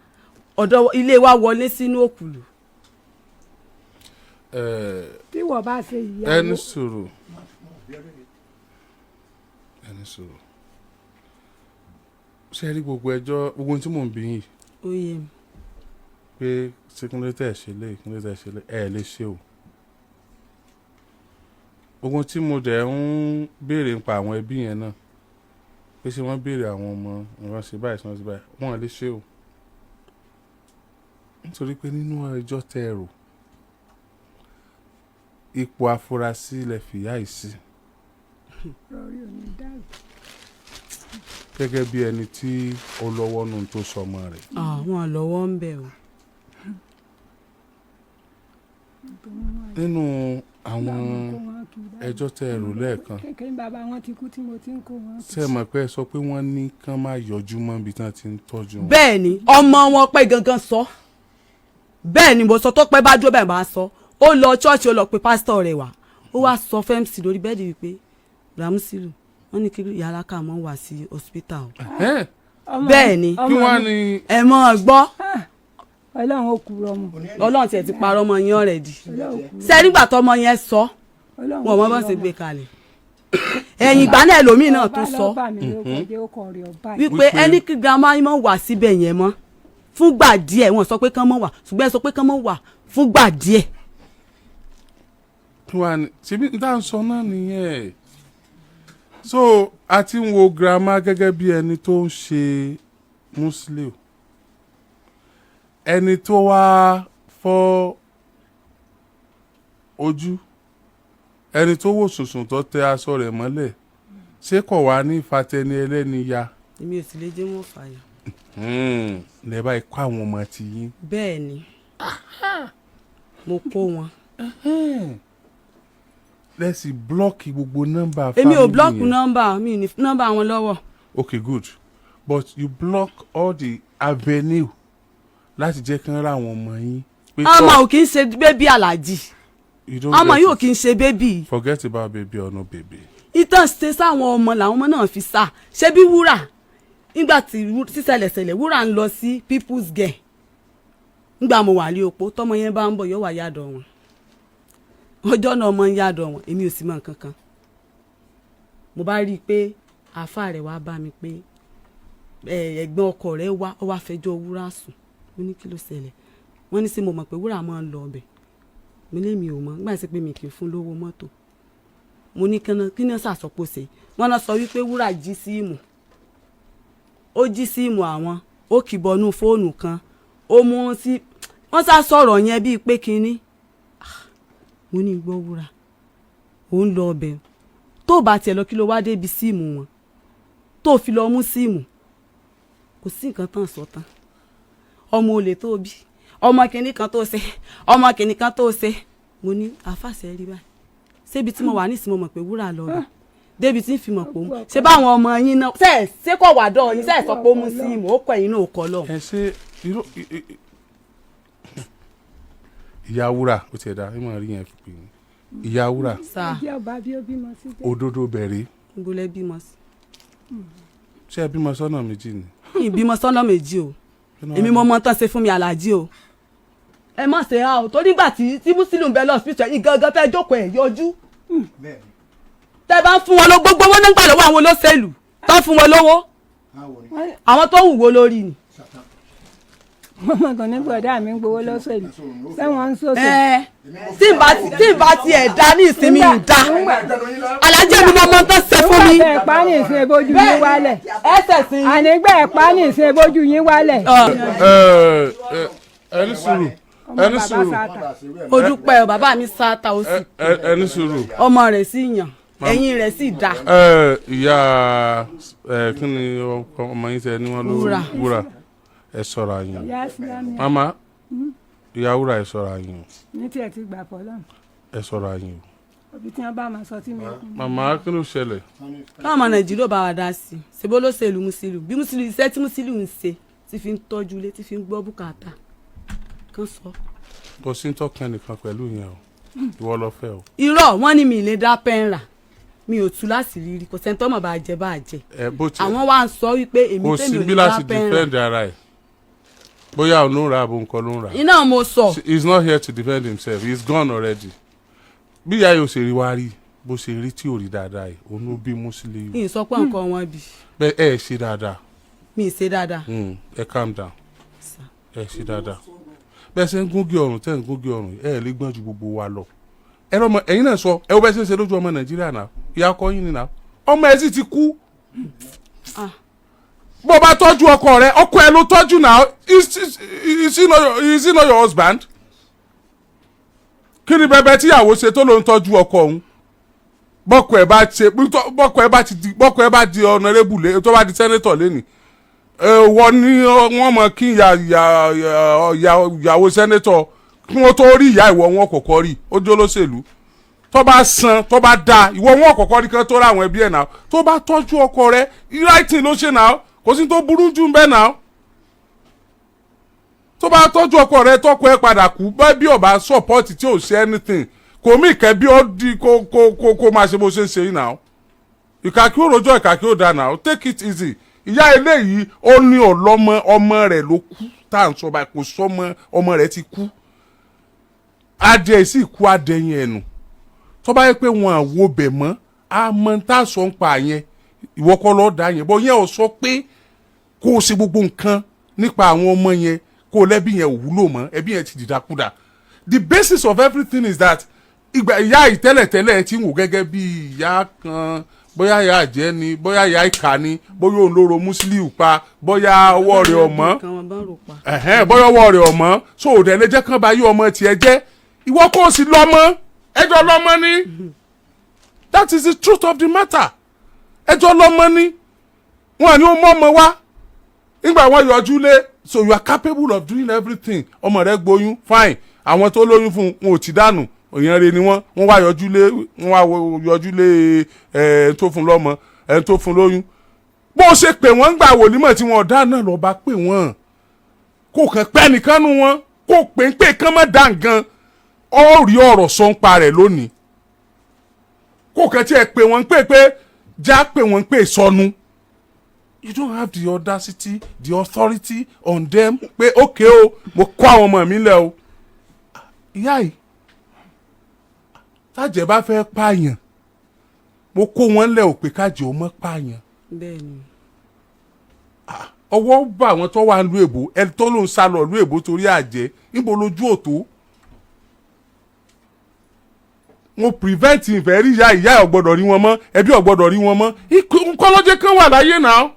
ọ̀dọ̀ ilé wa wọlé sínú òkùlù. tí wọ́n bá ṣe ìyàwó. ẹni sùúrù ṣe rí gbogbo ẹjọ́ gbogbo ohun tí mò ń bí yìí. ó yé mi. pé síkúnlé tẹ̀ ṣe lé ìkúnlé tẹ̀ ṣe lé ẹ̀ lè ṣe o. gbogbo tí mo dẹ̀ ń béèrè nípa àwọn ẹbí yẹn náà pé ṣé wọ́n béèrè àwọn ọmọ ìwọ́n ṣe báyìí ṣe báyìí wọ́n lè ṣe o. nítorí pé nínú ẹjọ́ tẹ́ ẹ rò ipò afurasí lẹ fìyà yìí sí. gẹ́gẹ́ bí ẹni tí ó lọ́wọ́ nù tó sọmọ rẹ̀. àwọn lọ́wọ́ ń bẹ̀ o. nínú àwọn ẹjọ́ tẹ́ ẹ rò lẹ́ẹ̀kan. kékeré bàbá wọn ti kú tí mo ti ń kó wọn. ṣé ẹ mọ̀ pé ẹ sọ pé wọ́n ní kán máa yọjú mọ́ ibi tí wọ́n ti ń tọ́jú wọn. bẹ́ẹ̀ ni ọmọ wọn pẹ́ gangan sọ bẹ́ẹ̀ ni mo sọ tó pẹ́ bá dúró bẹ́ẹ̀ bá sọ ó lọ ṣọ́ọ̀ṣì ó lọ pe pásítọ̀ rẹ̀ wá ó wá sọ fẹ́ǹsì lórí bẹ́ẹ̀dì wípé Ramusilu wọ́n ní kí yàrá ká mọ́ wá sí hospital. bẹ́ẹ̀ ni kí wọ́n ní. ẹ mọ́ ọ gbọ́. ọlọ́run ó kú ọmọ. ọlọ́run tiẹ̀ ti parọ́ ọmọ yẹn already. ṣé nígbà tó ọmọ yẹn sọ wọn mọ bá ṣe gbé kalẹ̀. ẹ̀yìn ìgbà náà ẹlòmíì náà tún sọ wípé ẹni kí grandma mọ̀ wá síbẹ̀ yẹn mọ́ fúngbà díẹ̀ wọ́n sọ pé kán mọ̀ wá ṣùgbọ́n ẹ sọ pé kán mọ̀ wá fúngbà díẹ̀. kí wọ́n á ní ṣebí n tá à ń sọ náà nìyẹn so a ti ń wo grandma gẹ́gẹ́ bí ẹni tó ń ṣe Musiliu ẹni tó wá fọ́ ojú ẹni tó wò sùnsùn tó tẹ aṣọ rẹ̀ mọ́lẹ̀ ṣé kò wá ní ìfatẹni ẹlẹ́ni ya. èmi ò sì lè jẹ́ wọ́n fàyà. lè bá ikú àwọn ọmọ ti yín. bẹ́ẹ̀ ni mo kó wọn. lẹ́sìn blọ́ọ̀kì gbogbo nọ́mbà family yẹn. èmi ò blọ́ọ̀kì nọ́mbà mi ní nọ́mbà wọn lọ́wọ́. okay good but you block all the avenue láti jẹ́ kí wọ́n ra àwọn ọmọ yín. ọmọ ò kì í ṣe bébí aláàjì ọmọ yóò kì í ṣe bébí. forget about baby or no baby. ìtàn ṣe sáwọn ọmọ làwọn ọmọ náà fi sá ṣé bí wúrà nígbà tí sísẹ̀lẹ̀sẹ̀lẹ̀ wúrà ń lọ sí people's girl nígbà mo wà ní opó tọmọ yẹn bá ń bọ̀ yóò wá yàdọ̀ wọn ọjọ́ náà ọmọ ń yàdọ̀ wọn èmi ò sì mọ̀ nǹkan kan mo bá rí i pé àáfà rẹ̀ wá bá mi pé ẹ̀gbọ́n ọkọ rẹ̀ wá ó wá fẹjọ́ wúrà sùn mo ní kí ló ṣẹlẹ̀ wọ́n ní sí mo mọ̀ pé wúrà máa ń lọ ọbẹ̀ mo ní mi ò mọ̀ nígbà tí pé mi kì í fún lówó mọ́tò mo ní kí ni sàsọpọ̀ ṣe wọ́n náà sọ wípé wúrà jí síìmù ó jí síìmù àwọn ó kìbọnú fóònù kan ó mú sí wọ́n sá sọ̀rọ̀ yẹn bíi pé kínní mo ní gbọ́ wúrà ó ń lọ ọbẹ̀ tó bá tiẹ̀ lọ kí ló wá débi síìmù wọn tó fi lọ mú síìmù kò sí nǹkan tán sọ tán ọmọ olè tó bí ọmọ kìnní kan tó ṣe ọmọ kìnní kan tó ṣe mo ní àfàṣẹ rí báyìí ṣébi tí mo wà nísìnyí mo mọ̀ pé wúrà lọ bẹ̀ débi tí ń fi mọ̀ pé òun ṣe báwọn ọmọ yín náà ṣe kọ̀ wà dọ̀ yín ṣe sọ pé ó mú síìmù ó kọ̀ ẹ̀yìn náà kọ́ lọ. ẹ ṣe irú ìyá wúrà ó ti ẹ̀dá ẹ máa rí yẹn pè ní ìyá wúrà òdodo bẹ̀rẹ̀. ìgbòlẹ̀ bímọ sí. ṣé ẹ bímọ sọ́nà méjì ni. ìbímọ sọ́nà méjì o èmi mo mọ tán ṣe fún mi aláàjì o ẹ má ṣe ha o torí gbà tí Musiliu ń bẹ lọ́sibítù yìí gangan fẹ́ jókòó ẹ̀ yọjú tẹ́ bá ń fún wọn lọ gbogbo wọn nígbà lọ́wọ́ àwọn olóṣèlú tó ń fún wọn lówó àwọn tó wùwó lórí ni. mọ̀mọ́ kan ní bọ̀dá mi ń gbowó lọ́sẹ̀lú sẹ́wọ̀n ń sọ̀tọ̀. tí n bá tiẹ̀ dá ní ìsinmi ìdá alájẹ́ mi mọ́ tó ṣe fún mi. nígbà ẹ̀pá ní ìsìn ebójú yín wálẹ̀. ẹsẹ̀ sí i. ànígbà ẹ̀pá ní ìsìn ebójú yín wálẹ̀. ẹni sùúrù ẹni sùúrù o dúpẹ́ o bàbá mi sáta o sì. ẹni sùúrù. ọmọ rẹ̀ sì yàn ẹ̀yìn rẹ̀ sì dá. ìyá kí ni ọmọ yín tẹ ní wọn ló wúrà ẹ ṣọ́ra yín mama ìyá wúrà ẹ ṣọ́ra yín. ní tiẹ̀ ti gbà pọ̀ lọ́nà. ẹ ṣọ́ra yín o. òbí tí wọ́n bá máa sọ tí mi kún. màmá kí ló ṣẹlẹ̀. káwọn ọmọ nàìjíríà bá wa dá sí i ṣèbó ló ṣèlú Musiliu bí Musiliu iṣẹ́ tí Musiliu ń ṣe tí fi ń tọ́jú ilé tí fi ń gbọ́ bùkátà kan sọ. kò sí tọkàn nìkan pẹ̀lú yẹn o ìwọ lọ fẹ́ o. irọ́ wọ́n ní mi ì lè dá pẹ́ńrà mi ò tú láti rírí kò sẹ́ńtọ́ mọ̀ bá jẹ bá jẹ. àwọn wa ń sọ wípé èmi tẹ́lẹ̀ ò lè dá pẹ́ńrà. bóyá òun ló ń ra àbò nǹkan ló ń ra. iná mo sọ. he is not here to defend himself he is gone already. bí ìyá yóò ṣe rí wá rí bó ṣe rí tí ò rí dáadáa yìí òun ló bí Musiliu. mi ì sọ pé nǹkan wọn bì. bẹ́ẹ̀ ẹ ṣe dáadáa. mi ì ṣe dáadáa. ẹ calm down ẹ ṣe dáadáa. bẹ́ẹ̀ ṣe ń gúngi ọrùn tẹ́ ń gúngi ọrùn ẹ lè gbọ́n ju gbogbo wa lọ. ẹ̀yin náà sọ ẹ wo bẹ́ẹ̀ ṣe ń ṣe lójú ọmọ Nàìjíríà náà ìyá ọkọ yín ni náà ọmọ ẹ sì ti kú. bó bá tọ́jú ọkọ rẹ ọkọ ẹ ló tọ́jú náà is he not your husband? kí ni bẹbẹ tíyàwó ṣe tó ló ń tọ́jú ọkọ òun bọ́kọ ẹ bá di honorable tó bá di senator lẹ́nìí wọ́n ní wọ́n mọ̀ kí ìyàwó senator kí wọ́n tó rí ìyá ìwọ wọn kọ̀kọ́ rí ó jẹ́ olóṣèlú tó bá san tó bá da ìwọ wọn kọ̀kọ́ rí kan tó ra àwọn ẹbí ẹ̀ náà tó bá tọ́jú ọkọ rẹ writing ló ṣe náà kò sí tó burú jù bẹ́ẹ̀ náà tó bá tọ́jú ọkọ rẹ tọ́kọ ẹ padà kú bẹ́ẹ̀ bí ọba support tí ò ṣe anything kò mí ìkẹ́ bí ó di kó máa ṣe bó ṣe ń ṣe yìí náà ìkàkí ó rojọ́ ìkàkí ó da náà take it easy ìyá eléyìí ó ní ọlọ́mọ ọmọ rẹ̀ ló kú tá à ń sọ báyìí kò sọmọ ọmọ rẹ̀ ti kú adìẹ sì kú adẹ̀yìn ẹ̀nù tó bá yẹ pé wọn àwo bẹ̀ mọ́ àmọ́ tá a sọ ń pa yẹn ìwọ kọ́ lọ́ọ́ da yẹn bọ́ yẹn ò sọ pé kó o ṣe gbogbo nǹkan nípa àwọn ọmọ yẹn kó o lẹ́bí yẹn ò wúlò mọ́ ẹbí yẹn ti dìdakúdà the basis of everything is that ìgbà ìyá ìtẹ́lẹ̀tẹ́lẹ̀ ti ń wò gẹ́gẹ́ bí ìyá kan bóyá ìyá àjẹ́ ni bóyá ìyá ìkà ni bóyá òun ló ro Musiliu pa bóyá ọwọ́ rẹ̀ ọmọ bóyá ọwọ́ rẹ̀ ọmọ so òdẹ lè jẹ́ kán bá yí ọmọ tiẹ̀ jẹ́ ìwọ kò sí lọ́mọ ẹjọ́ lọ́mọ ni that is the truth of the matter ẹjọ́ lọ́mọ ni wọn ni ó mọ́ ọmọ wá nígbà wọn yọjú lé so you are capable of doing everything ọmọ rẹ gboyún fine àwọn tó lóyún fún wọn ò ti dànù òyìn rẹ ni wọ́n wá yọjú lé tó fún lọ́mọ tó fún lóyún bó o ṣe pè wọ́n gbà wòlímọ̀ tí wọ́n dá náà lọ bá pè wọ́n kò kàn pẹ́ nìkan nu wọn kò pè ń pè kán mọ́ dá nǹkan ó rí ọ̀rọ̀ sọ ń pa rẹ̀ lónìí kò kàn tí ẹ pè wọ́n pé já pè wọ́n pé sọnù you don't have the audacity, the authority on them pé okay o mo kó àwọn ọmọ mi lẹ̀ o ìyá yìí tájẹ̀ bá fẹ́ pààyàn mo kó wọn lẹ̀ ò pé kájẹ̀ ó mọ́ pààyàn. bẹ́ẹ̀ni. ọwọ́ bá àwọn tó wà ń lu èbó ẹni tó ló ń sá lọ lu èbó torí àjẹ́ níbo lójú òtó. mo prevent ìfẹ́ rí ìyá ọ̀gbọ́dọ̀ rí wọn mọ́ ẹbí ọ̀gbọ́dọ̀ rí wọn mọ́ nkọ́lọ́jẹ́ kan wà láyé náà.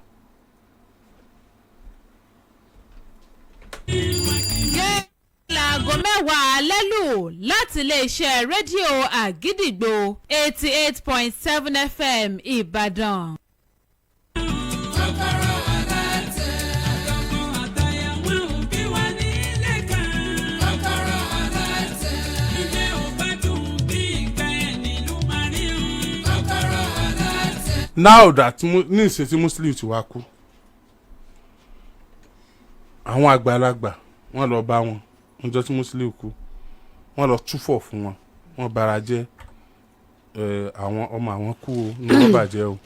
láago mẹ́wàá lẹ́lù láti iléeṣẹ́ rédíò Àgídìgbò 88.7 FM Ìbàdàn. Kókórò Alate. Àtọkọ àtayàwó òbí wa nílé kan. Kókórò Alate. Ilé ò bá dùn bí ìgbà ẹni ló máa rí o. Kókórò Alate. Now that ní ìsìn tí Musiliu ti wá kú àwọn àgbàlagbà wọ́n lọ bá wọn níjọ́ tí Musiliu kú wọ́n lọ túfọ̀ fún wọn wọ́n bara jẹ́ àwọn ọmọ àwọn kú o ní wọ́n bàjẹ́ o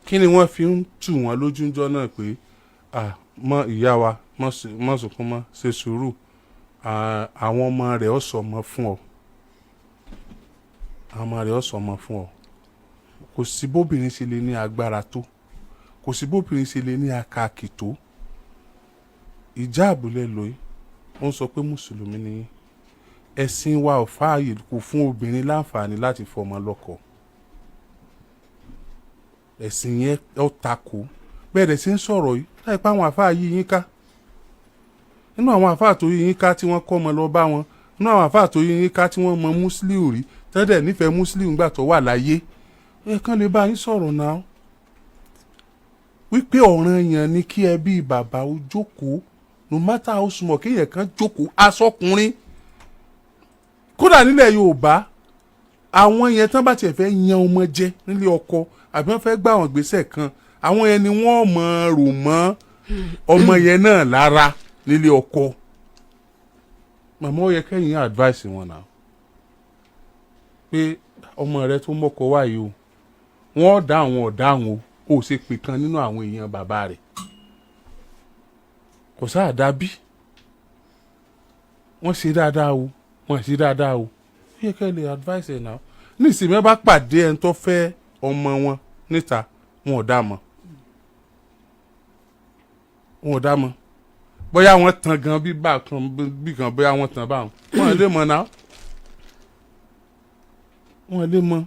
kí ni wọ́n fi ń tù wọ́n lójúńjọ́ náà pé mọ ìyá wa mọ sunkún mọ́ ṣe sùúrù àwọn ọmọ rẹ̀ ó sọmọ fún ọ àwọn ọmọ rẹ̀ ó sọmọ fún ọ kò sí bóbìnrin ṣe lè ní agbára tó kò sí bóbìnrin ṣe lè ní akáàkì tó ìjà àbúlé lóyún ó ń sọ pé mùsùlùmí ni ẹ̀sìn wa ò fààyè kò fún obìnrin láǹfààní láti fọmọ lọ́kọ ẹ̀sìn yẹn ó takò bẹ́ẹ̀ dẹ̀ sí ń sọ̀rọ̀ yìí láì pa àwọn àfáà yí yín ká nínú àwọn àfáà tó yí yín ká tí wọ́n kọ́ ọmọ lọ bá wọn nínú àwọn àfáà tó yí yín ká tí wọ́n mọ Musiliu rí tẹ́lẹ̀ nífẹ̀ẹ́ Musiliu ńgbà tó wà láyé ẹ kàn lè bá yín sọ̀rọ̀ náà wípé ọ̀ranyàn ni kí ẹbí bàbá ó jókòó no matter how small kéèyàn kan jókòó aṣọkùnrin kódà nílẹ̀ Yorùbá àwọn yẹn tán bá tiẹ̀ fẹ́ yan ọmọ jẹ nílé ọkọ àbí wọ́n fẹ́ gbà wọ́n gbèsè kan àwọn yẹn ni wọ́n mọ̀ rò mọ́ ọmọ yẹn náà lára nílé ọkọ màmá ó yẹ kẹ́yìn advice wọn náà pé ọmọ rẹ tó mọ́kọ wáyé o wọ́n dá àwọn ọ̀daràn o ṣe pè kan nínú àwọn èèyàn bàbá rẹ̀ kò sáà dábí wọ́n ṣe dáadáa o wọ́n ṣe dáadáa o ó yẹ kẹ́ lè advice ẹ̀ náà ní ìsinmi bá pàdé ẹni tó fẹ́ ọmọ wọn níta wọn ò dá mọ̀ wọn ò dá mọ̀ bóyá wọ́n tàn gan bí kan bóyá wọ́n tàn báwọn wọ́n lè mọ̀ náà wọ́n lè mọ̀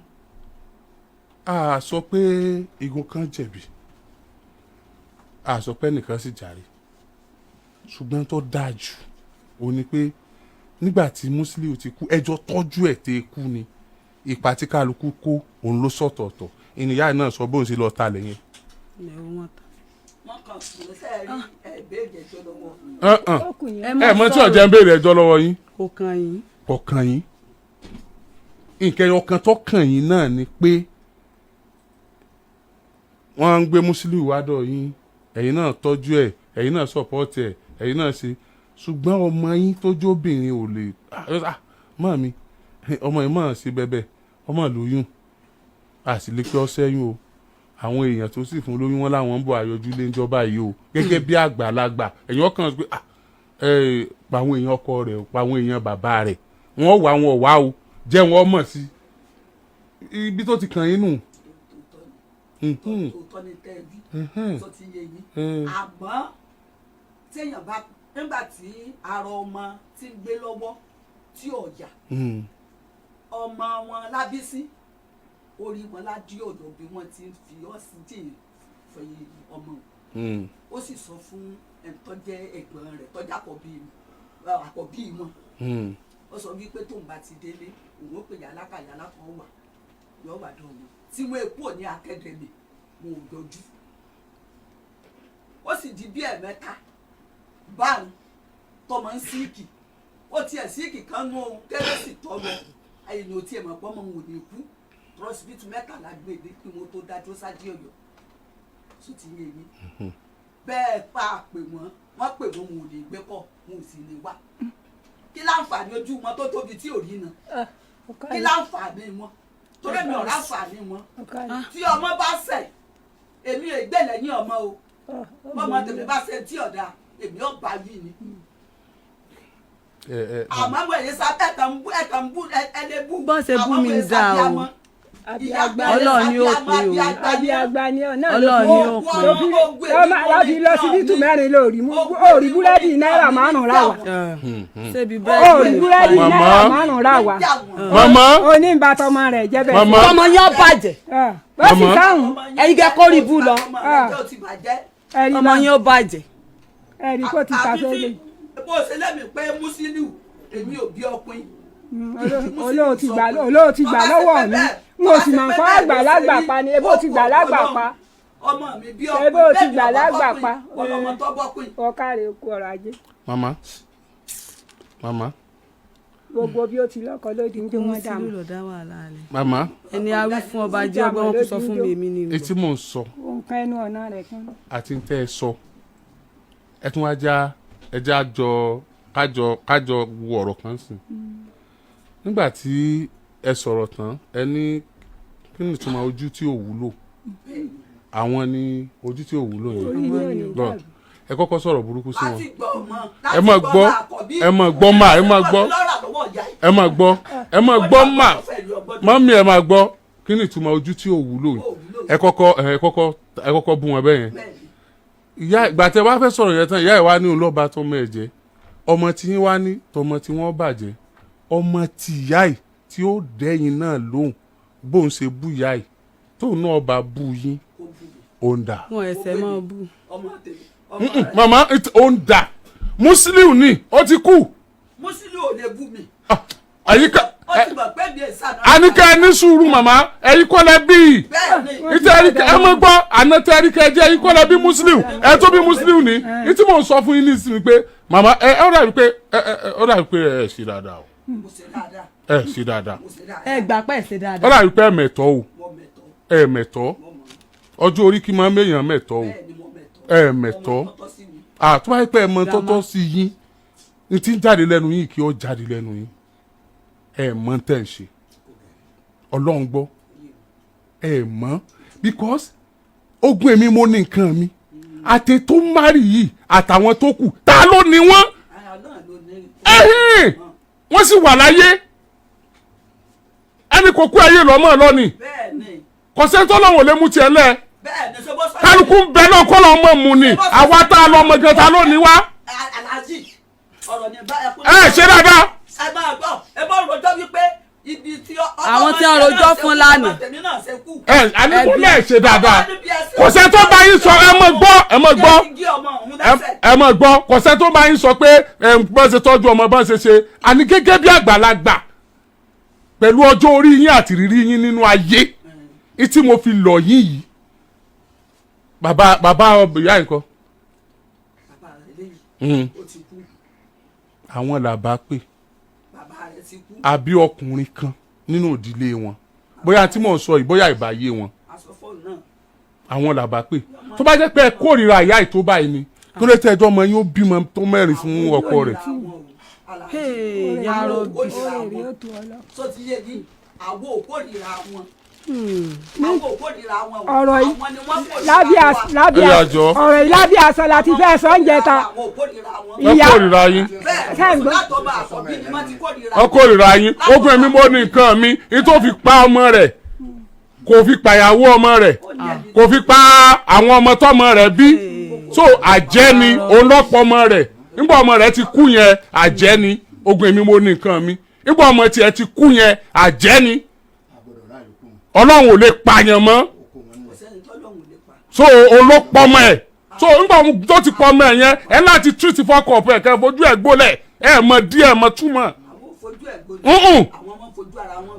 a sọ pé igun kan jẹ̀bi a sọ pé nìkan sì jàre ṣùgbọ́n tó dáa jù ó ní pé nígbà tí Musiliu ti kú ẹjọ́ tọ́jú ẹ̀ tẹ́ kú ni ipa tí kálukú kó òun ló sọ̀tọ̀ọ̀tọ̀ ìníyà náà sọ bóun sì lọ ta lẹ́yìn. ẹ mọ tí ọjà ń béèrè ẹjọ́ lọ́wọ́ yín. kò kàn yín. kò kàn yín. nǹkan ọkàn tó kàn yín náà ni pé wọ́n ń gbé Musiliu wádọ̀ yín ẹ̀yin náà tọ́jú ẹ̀ ẹ̀yin náà sọ̀pọ̀tì ẹ̀ ẹ̀yin náà ṣe ṣùgbọ́n ọmọ yín tó jóbìnrin ò lè mọ́ mi ọmọ yìí máa ṣe bẹ́bẹ́ ọmọ lóyún àsìlè pé ọ sẹ́yìn o àwọn èèyàn tó sì fún lóyún wọn láwọn ń bọ̀ àyọjú lé níjọba yìí o gẹ́gẹ́ bí àgbàlagbà ẹ̀yin ọkàn pé pa àwọn èèyàn ọkọ rẹ̀ pa àwọn èèyàn bàbá rẹ̀ wọ́n wà wọn wá o jẹ́ wọn mọ̀ sí ibi tó ti kàn yín nù. tòótọ́ ni tẹ́ ẹ bí tó ti yé yín àmọ́ téèyàn bá nígbà tí ara ọmọ ti ń gbé lọ́wọ́ tí ọ̀yà ọmọ wọn Lábísí orí wọn ládìí ọ̀dọ̀ bí wọ́n ti ń fi ọ́sìn tí fẹ̀yìn ọmọ ó sì sọ fún ẹni tó jẹ́ ẹ̀gbọ́n rẹ̀ tó jẹ́ àkọ́bí wọn ó sọ wípé tóun bá ti délé òun ó pè yàlákà wà yọ̀ wà dán wọn tí wọ́n èkó ní akẹ́dẹ̀mì wọn ò yọjú ó sì di bí ẹ̀mẹ́ta báwọn tọmọ ń síìkì ó tiẹ̀ síìkì kan nú kérésì tọmọ ẹ̀yìn ò tiẹ̀ mọ̀ pọ́ mọ́ wọn ò ní kú rọ́sibítù mẹ́tàlá gbèdé kí wọ́n tó dájú sájí Ọ̀yọ́ tó ti yé yín bẹ́ẹ̀ pa pè wọ́n pè wọ́n wọn ò lè gbé pọ̀ wọn ò sì lè wá kí láǹfààní ojú wọn tó tóbi tí ò rí náà kí láǹfààní wọn torí mi ò ráǹfààní wọn tí ọmọ bá ṣẹ̀ èmi ò gbé lẹ́yìn ọmọ o bọ́mọ tèmi bá ṣe tí ọ̀dà èmi ò bá yìí ni. àmọ́ wẹ̀yẹ sá ẹ̀kan bú ẹlẹ́bù. bọ́n ṣe bú mi dá o. Ọlọ́run ni ó pè o. Àbíàgbà ni ọ̀nà Ọlọ́run ni ó pè o. lọ́fi lọ sí bítù mẹ́rin lórí òòrì búrẹ́dì náírà 5 rà wá. ṣébi òòrì búrẹ́dì búrẹ́dì náírà 5 rà wá. mama oníbàtọ́mọ rẹ̀ jẹ́ bẹ́ẹ̀. Mama. ọmọ yẹn bàjẹ́ bó sì sáhùn ẹ̀yin kẹ́ kórìí bú lọ ẹ̀rí ọmọ yẹn bàjẹ́. ẹ̀rí kò ti ta sóde. bó ṣe lẹ́mi pé Musiliu èmi ò bí ọpin. olóò ti gbà lọ́wọ́ mi n ò sì mọ̀ nǹkan àgbàlagbà pa ni ebó ti gbà lágbà pa ọmọ mi bí ọpin ebó ti gbà lágbà pa ọmọ tó bọ́pin. ọ̀kàrẹ̀ kú ọ̀rọ̀ ajé mama gbogbo bí ó ti lọ́kọ lódì ń dé wọ́n dà mọ́. mama ẹni awí fún ọba jẹ́ ọgbọ́n wọn kò sọ fún mi èmi ni. etí mò ń sọ nǹkan ẹnu ọ̀nà rẹ̀ kan. àti ń tẹ́ ẹ sọ ẹ tún wá já ẹjẹ́ àjọ kájọ wo ọ̀rọ̀ kan sìn nígbà tí ẹ sọ̀rọ̀ tán ẹ ní kí ni ìtumọ̀ ojú tí ò wúlò àwọn ni ojú tí ò wúlò yẹn lọ ẹ kọ́kọ́ sọ̀rọ̀ burúkú sí wọn ẹ máa gbọ́ mọ́mí ẹ máa gbọ́ kí ni ìtumọ̀ ojú tí ò wúlò ẹ kọ́kọ́ bú wọn bẹ́ẹ̀ yẹn ìyá ìgbà tẹ wá fẹ́ sọ̀rọ̀ yẹn tán ìyá ẹ̀ wá ní òun lọ́ba tó mọ̀ ẹ̀ jẹ́ ọmọ tí yín wá ní tọmọ tí wọ́n bàjẹ́ ọmọ tí ìyá ẹ̀ tí ó dẹ́yìn náà lóhùn bóun ṣe bú ìyá ẹ̀ tóun náà bá bú yín ó ń dà. wọn ẹsẹ̀ máa bú. mama ó ń dà Musiliu ni ó ti kú. Musiliu ò lè bú mi. àyíká ó ti mọ̀ pé bí èsà náà. àníkẹ́ ní sùúrù màmá ẹ̀yin kọ́ lẹ bí ẹ mọ̀ gbọ́ àná tẹ́ ẹ̀rí kẹ́ jẹ́ ẹ̀yin kọ́ lẹ bí Musiliu ẹ tó bí Musiliu ni ìtí mò ń sọ fún yín nísìnyí pé màmá ó dàbí pé ẹ ṣe dáadáa o ẹ ṣe dáadáa ẹ gbà pẹ́ ṣe ó dáadáa. dàbí pé ẹ mẹ̀tọ́ o ẹ mẹ̀tọ́ ọjọ́ orí kí máa ń méyàn mẹ̀tọ́ o ẹ mẹ̀tọ́ tó bá yẹ pé ẹ mọ tọ́tọ́ sí yín ní tí ń jáde lẹ́nu yín kí ó jáde lẹ́nu yín ẹ mọ tẹ́ ń ṣe Ọlọ́run gbọ́ ẹ mọ because ogun èmi mo ní nǹkan mi àti tó márì yìí àtàwọn tó kù ta ló ní wọ́n wọ́n sì wà láyé ẹni kò kú ayé lọ́mọ lọ́ni kò sẹ́ńtọ́ lọ́wọ́ lé mú tiẹ̀ lẹ́ kálukú ń bẹ náà kọ́ lọ́mọ mu ni àwa tá a lọ́mọ gan ta ló ní wá ẹ ṣe dáadáa. ẹ máa gbọ́ ẹ bá rojọ́ wípé ibi tí àwọn tí wọn rojọ́ fún lánàá. àníkú lè ṣe dáadáa kò sẹ́ tó bá yín sọ ẹ mọ̀ gbọ́ kò sẹ́ tó bá yín sọ pé bọ́n ṣe tọ́jú ọmọ bọ́n ṣe ṣe àní gẹ́gẹ́ bí àgbàlagbà pẹ̀lú ọjọ́ orí yín àti rírí yín nínú ayé tí mo fi lọ̀ yín yìí bàbá ìyá nǹkan àwọn làbá pè àbí ọkùnrin kan nínú ìdílé wọn bóyá tí mò ń sọ yìí bóyá ìbáyé wọn àwọn làbá pè tó bá jẹ́ pé ẹ kórìíra ìyá ìtó báyìí ni tó lè tẹ́jọ́ ọmọ yín ó bímọ tó mẹ́rin fún ọkọ rẹ̀. yàrá òbí tó ti yé ní àwọn òkórìíra wọn. àwọn òkórìíra wọn ọ̀rọ̀ yìí àwọn ni wọ́n ọ̀rọ̀ yìí lábí aṣọ láti fẹ́ sọ ń jẹta ìyá kórìíra yín ọkórìíra yín ogun ẹ̀mí mo ní nǹkan mi tó fi pa ọmọ rẹ̀ kò fi pàyàwó ọmọ rẹ̀ kò fi pa àwọn ọmọ tọ́mọ rẹ̀ bí so àjẹ́ ni olọ́pọ̀ ọmọ rẹ̀ nígbà ọmọ rẹ̀ ti kú yẹn àjẹ́ ni ogun ẹ̀mí mo ní nǹkan mi nígbà ọmọ tiẹ̀ ti kú yẹn àjẹ́ ni Ọlọ́run ò lè pààyàn mọ́ so olópọmọ ẹ̀ so nígbà tó ti pọmọ ẹ̀ yẹn ẹ láti treat fọkàn ọ̀pẹ kẹ́ fojú ẹ̀ gbólẹ̀ ẹ̀ mọ díẹ̀ mọ túmọ̀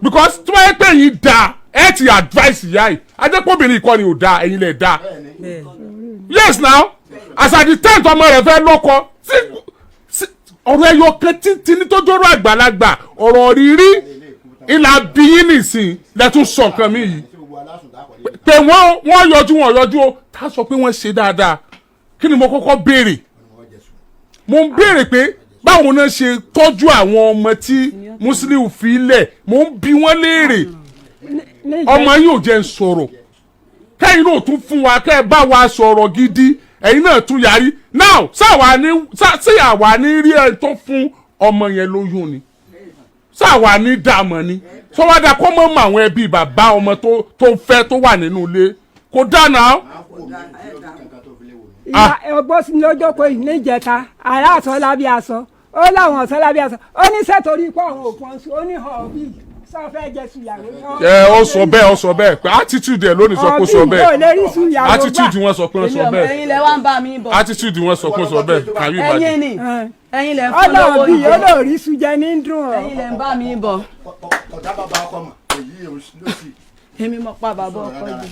because tí wọ́n yẹ pé yín da ẹ ti advice ìyá yìí adépọ́bìnrin ìkọ́ni ò da ẹ̀yin lè da yes now as at the 10th ọmọ rẹ̀ fẹ́ lọ́kọ ọ̀rọ̀ ẹyọ kan títí ní tó dọ́rọ̀ àgbàlagbà ọ̀rọ̀ rírí ìlà bíyín nìsín lẹ́tún sọ nǹkan mi yìí pé wọ́n yọjú o tá a sọ pé wọ́n ṣe dáadáa kí ni mo kọ́kọ́ béèrè mo ń béèrè pé báwo náà ṣe tọ́jú àwọn ọmọ tí Musiliu fi lẹ̀ mo ń bi wọ́n léèrè ọmọ yìí ò jẹ́ ń sọ̀rọ̀ kẹ́yìn náà tún fún wa kẹ́ ẹ bá wa sọ̀rọ̀ gidi ẹ̀yin náà tún yarí now sáwa ní rí ẹ tó fún ọmọ yẹn lóyún ni sáwa ní dààmú ni sọwádà kó mọ̀ mọ́ àwọn ẹbí bàbá ọmọ tó fẹ́ tó wà nínú ilé kò dáná. ọgbọ́n sí lọ́jọ́ pé níjẹta ará àsọ lábí aṣọ ó láwọn ọ̀sán lábí aṣọ ó ní sẹ́tòrí pé àwọn òpó ọ̀sùn ó ní họ̀ọ́bì sọ fẹ́ jẹ sùyàwó. ó sọ bẹ́ẹ̀ pé attitude ẹ̀ lónìí sọ pé ó sọ bẹ́ẹ̀ attitude wọn sọ pé ó sọ bẹ́ẹ̀ ẹ̀yin lẹ wá ń bá mi bọ̀ attitude wọn sọ pé ó sọ bẹ́ẹ̀ can you imagine. ẹ̀yin ni ẹ̀yin lẹ fún lọ́wọ́ ọlọ́ọ̀bì olóòrí sùjẹ ní dùn ọ́. ẹ̀yin lẹ ń bá mi bọ̀. ọ̀dà bàbá ọkọ mọ̀ èyí ló sì. èmi mọ̀ pa bàbá ọkọ jù.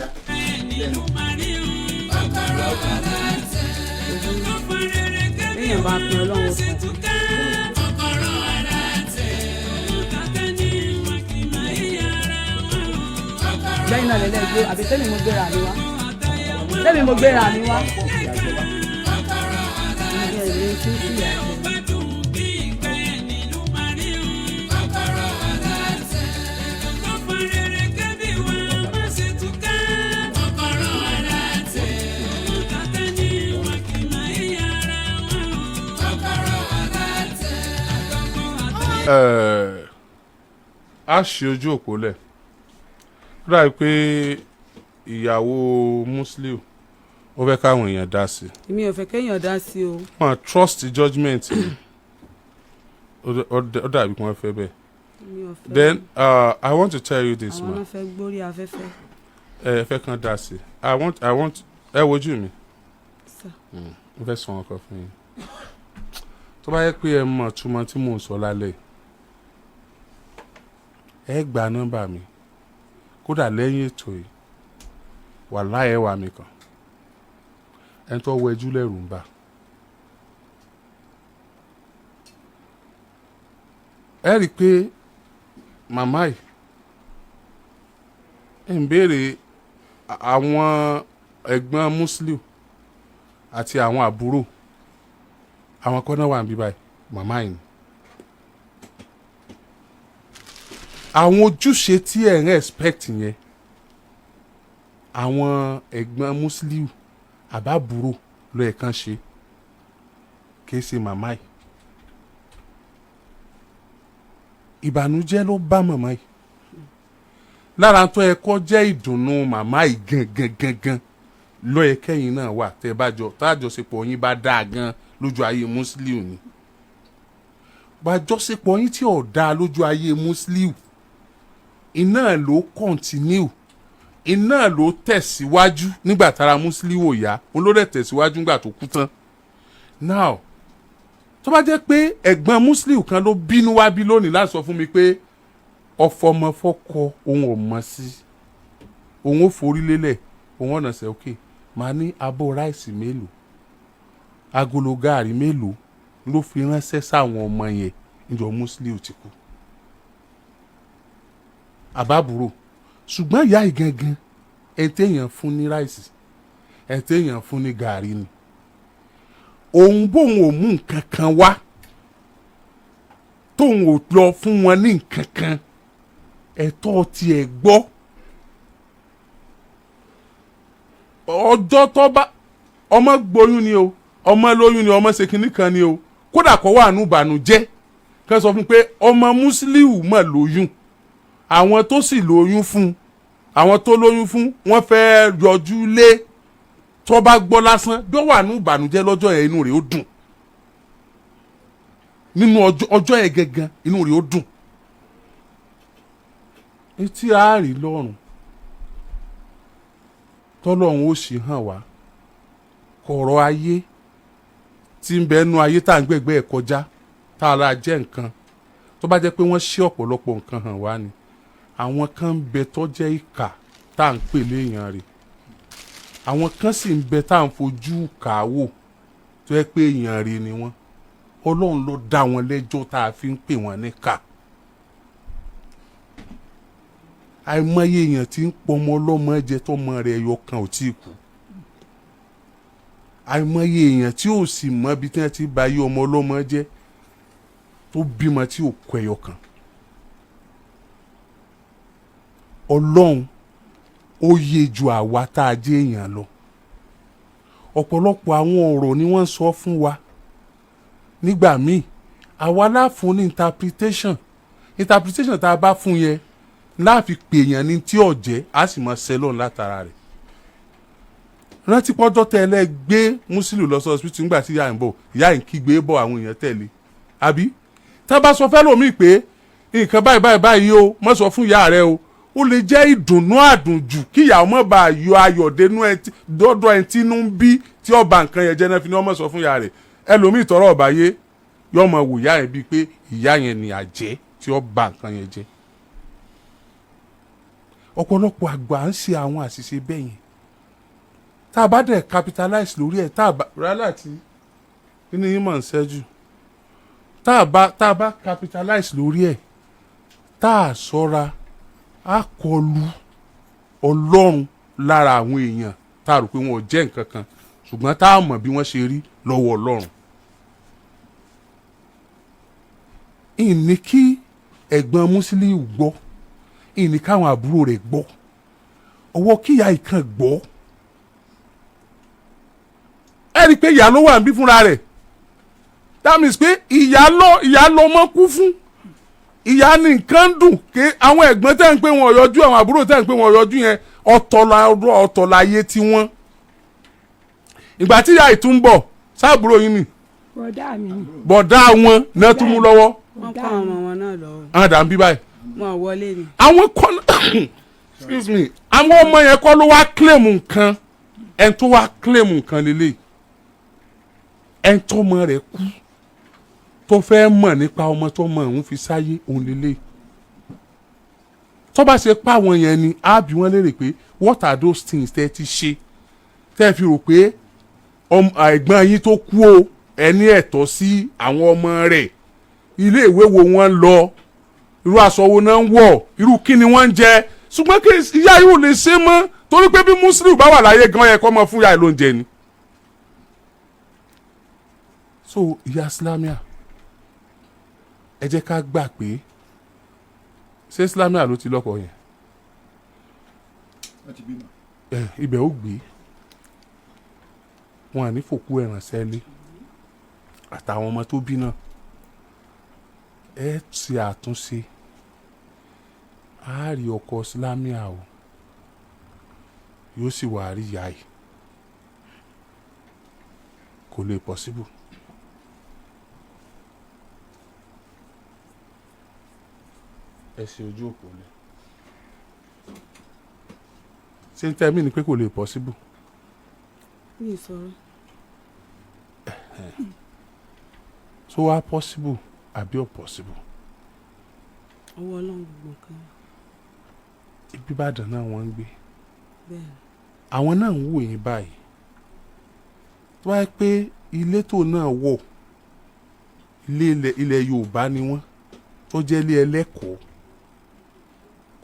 èèyàn bá pin ọlọ́run sọ. lẹ́yìn náà lẹ́lẹ́ gbé àbí tẹ́mi mo gbéra mi wá. a ṣe ojú òpó lẹ̀ dáa pé ìyàwó Musiliu ó fẹ́ káwọn èèyàn dá sí. èmi ò fẹ́ kéèyàn dá sí o. wọn trust the judgement ó dàbí kí wọ́n fẹ́ bẹ́ẹ̀. then I want to tell you this man. àwọn náà fẹ́ gbórí afẹ́fẹ́. ẹ fẹ́ kàn dá sí. I want ẹ wojú mi. mo fẹ́ sọ wọn kan fún yín. tó bá yẹ pé ẹ mọ̀ túmọ̀ tí mò ń sọ lálẹ́ ẹ gba nọ́mbà mi kódà lẹ́yìn ètò yìí wàláhì ẹ wà mí kàn ẹni tó wọ ẹjú lẹ́rù ń bà. ẹ rí i pé màmá yìí ń béèrè àwọn ẹ̀gbọ́n Musiliu àti àwọn àbúrò àwọn kọ́nà wà níbí báyìí màmá yìí. àwọn ojúṣe tí ẹ̀ ń expect yẹn àwọn ẹ̀gbọ́n Musiliu àbábúrò ló ẹ̀ kàn ṣe kì í ṣe màmá yìí. ìbànújẹ́ ló bá màmá yìí lára tó ẹ kọ́ jẹ́ ìdùnnú màmá yìí gangan ló ẹ kẹ́yìn náà wà tẹ́ bá jọ tájọṣepọ̀ yín bá dáa gan lójú ayé Musiliu ni gbàjọṣepọ̀ yín tí ò dáa lójú ayé Musiliu iná ló continue iná ló tẹ̀síwájú nígbà tára Musiliu ò yá òun ló dẹ̀ tẹ̀síwájú nígbà tó kú tán. now tó bá jẹ́ pé ẹ̀gbọ́n Musiliu kan ló bínú wá bí lónìí láti sọ fún mi pé ọfọmọfọkọ òun ò mọ̀ sí òun ò forí lélẹ̀ òun ọ̀nà sẹ́ òkè máa ní abọ́ ráìsì mélòó agolo gaàrí mélòó ló fi ránṣẹ́ sáwọn ọmọ yẹn níjọ́ Musiliu ti kú. àbábúrò ṣùgbọ́n ìyá ìgangan ẹ̀ téèyàn fún ní ráìsì ẹ̀ téèyàn fún ní gàrí ni òun bóun ò mú nǹkan kan wá tóun ò lọ fún wọn ní nǹkan kan ẹ̀tọ́ tiẹ̀ gbọ́ ọjọ́ tó bá ọmọ gboyún ni o ọmọ lóyún ni ọmọ ṣe kinní kan ni o kódà kó wà nù ìbànújẹ́ kán sọ fún pé ọmọ Musiliu mọ̀ lóyún àwọn tó sì lóyún fún àwọn tó lóyún fún wọ́n fẹ́ yọjú lé tó bá gbọ́ lásán bí ó wà nù ìbànújẹ́ lọ́jọ́ yẹn inú rẹ̀ ó dùn nínú ọjọ́ yẹn gangan inú rẹ̀ ó dùn etí àárí lọ́rùn tọ́lọ́run ó sì hàn wá kọ̀rọ̀ ayé tí ń bẹ nú ayé tá à ń gbẹ̀gbẹ́ ẹ̀ kọjá tá a ra jẹ́ nǹkan tó bá jẹ́ pé wọ́n ṣí ọ̀pọ̀lọpọ̀ nǹkan hàn wá ni àwọn kan ń bẹ tó jẹ́ ìkà tá à ń pè léèyàn rẹ̀ àwọn kan sì ń bẹ tá à ń fojú kà á wò tó yẹ pé èèyàn rẹ̀ ni wọ́n Ọlọ́run ló dá wọn lẹ́jọ́ tá a fi ń pè wọ́n ní kà àìmọye èèyàn tí ń pọmọ ọlọ́mọ jẹ tọmọ rẹ̀ ẹyọ kan ò tí ì kú àìmọye èèyàn tí ò sì mọ ibi tí wọ́n ti bà yí ọmọ ọlọ́mọ jẹ́ tó bímọ tí ò kọ ẹyọ kan Ọlọ́run ó yé ju àwa tá a jẹ́ èèyàn lọ ọ̀pọ̀lọpọ̀ àwọn ọ̀rọ̀ ni wọ́n sọ fún wa nígbà míì àwa láfún ní interpretation tá a bá fún yẹn láàfi pèèyàn ní tí ọ̀jẹ́ á sì mọ sẹ́lọ̀n látara rẹ̀. rántí pọ́jọ́ tẹ́lẹ̀ gbé Musiliu lọ sí hospital nígbà tí ìyá ń bọ̀ ìyá ń kígbe bọ̀ àwọn èèyàn tẹ̀lé àbí tá a bá sọ fẹ́lòmíì pé nǹkan báyìí o mọ̀ sọ fún ìyá rẹ o ó lè jẹ́ ìdùnnú àdùnjù kí ìyá ọmọ bá yọ ayọ̀ dénú dọ́dọ̀ ẹ̀ tí inú ń bí tí ọba nǹkan yẹn jẹ́ náà fi ní ọmọ sọ fún ìyá rẹ̀ ẹlòmíì tọrọ ọba yé yọ ọmọ wò ìyá yẹn bíi pé ìyá yẹn ni àjẹ́ tí ọba nǹkan yẹn jẹ́. ọ̀pọ̀lọpọ̀ àgbà ń ṣe àwọn àṣìṣe bẹ́ẹ̀ yẹn tá a bá dẹ̀ capitalize lórí ẹ̀ tá a bá rálá tí inú yín mọ̀ ń ṣẹ́jú tá a bá capitalize lórí ẹ̀ tá a ṣọ́ra á kọlu Ọlọ́run lára àwọn èèyàn tá a rò pé wọn ò jẹ́ nǹkan kan ṣùgbọ́n tá a mọ̀ bí wọ́n ṣe rí lọ́wọ́ Ọlọ́run. ìní kí ẹ̀gbọ́n Musiliu gbọ́ ìní káwọn àbúrò rẹ̀ gbọ́ ọwọ́ kíyà ìkan gbọ́ ẹ rí i pé ìyá ló wà níbí fúnra rẹ̀ that means pé ìyá lọmọ kú fún ìyá ní nǹkan dùn ké àwọn ẹ̀gbọ́n tẹ́ ń pé wọn yọjú àwọn àbúrò tẹ́ ń pé wọn yọjú yẹn ọ̀tọ̀ láyé tiwọn ìgbà tí ìyá ìtún bọ̀ sáàbúrò yín ni bọ̀dá wọn náà tún mú lọ́wọ́ wọ́n kọ́ àwọn ọmọ wọn náà lọ́wọ́. àwọn dà ń bí báyìí. wọn wọlé ni. àwọn kọ́ excuse me àwọn ọmọ yẹn kọ́ ló wá claim nǹkan ẹn tó wá claim nǹkan lélẹ̀ ẹn tó ọmọ rẹ̀ kú tó fẹ́ mọ̀ nípa ọmọ tó mọ̀ òun fi sáyé òun lélẹ̀ tó bá ṣe pa àwọn yẹn ni á bí wọ́n léèrè pé what are those things tẹ́ ti ṣe tẹ́ fi rò pé ẹ̀gbọ́n yín tó kú o ẹni ẹ̀tọ́ sí àwọn ọmọ rẹ̀ ilé ìwé wo wọ́n lọ irú aṣọ wo náà ń wọ̀ irú kí ni wọ́n ń jẹ ṣùgbọ́n kí ìyá yìí ò lè ṣe mọ́ torí pé bí Musiliu bá wà láyé gan yẹ kó mọ fún ìyá yìí ló ń jẹ ni. so ìyá Islamia ẹ jẹ́ ká gbà pé ṣé Islamia ló ti lọ́kọ yẹn ibẹ̀ ó gbé wọn à ní fòkú ẹ̀rànṣẹ́ lé àtàwọn ọmọ tó bí náà ẹ ṣe àtúnṣe á rí ọkọ Islamia o yóò sì wà rí ìyá yìí kò lè possible. ẹ ṣe ojú òpó lẹ ṣé ń tẹ́ mí ni pé kò lè possible. mi sọ̀rọ̀. so wá possible àbí ò possible. ọwọ́ Ọlọ́run gbogbo kan. ibi Ìbàdàn náà wọ́n ń gbé. bẹ́ẹ̀. àwọn náà ń wò yín báyìí tó bá yẹ pé ilé tó náà wọ̀ ilẹ̀ Yorùbá ni wọ́n tó jẹ́ ilé ẹlẹ́kọ̀ọ́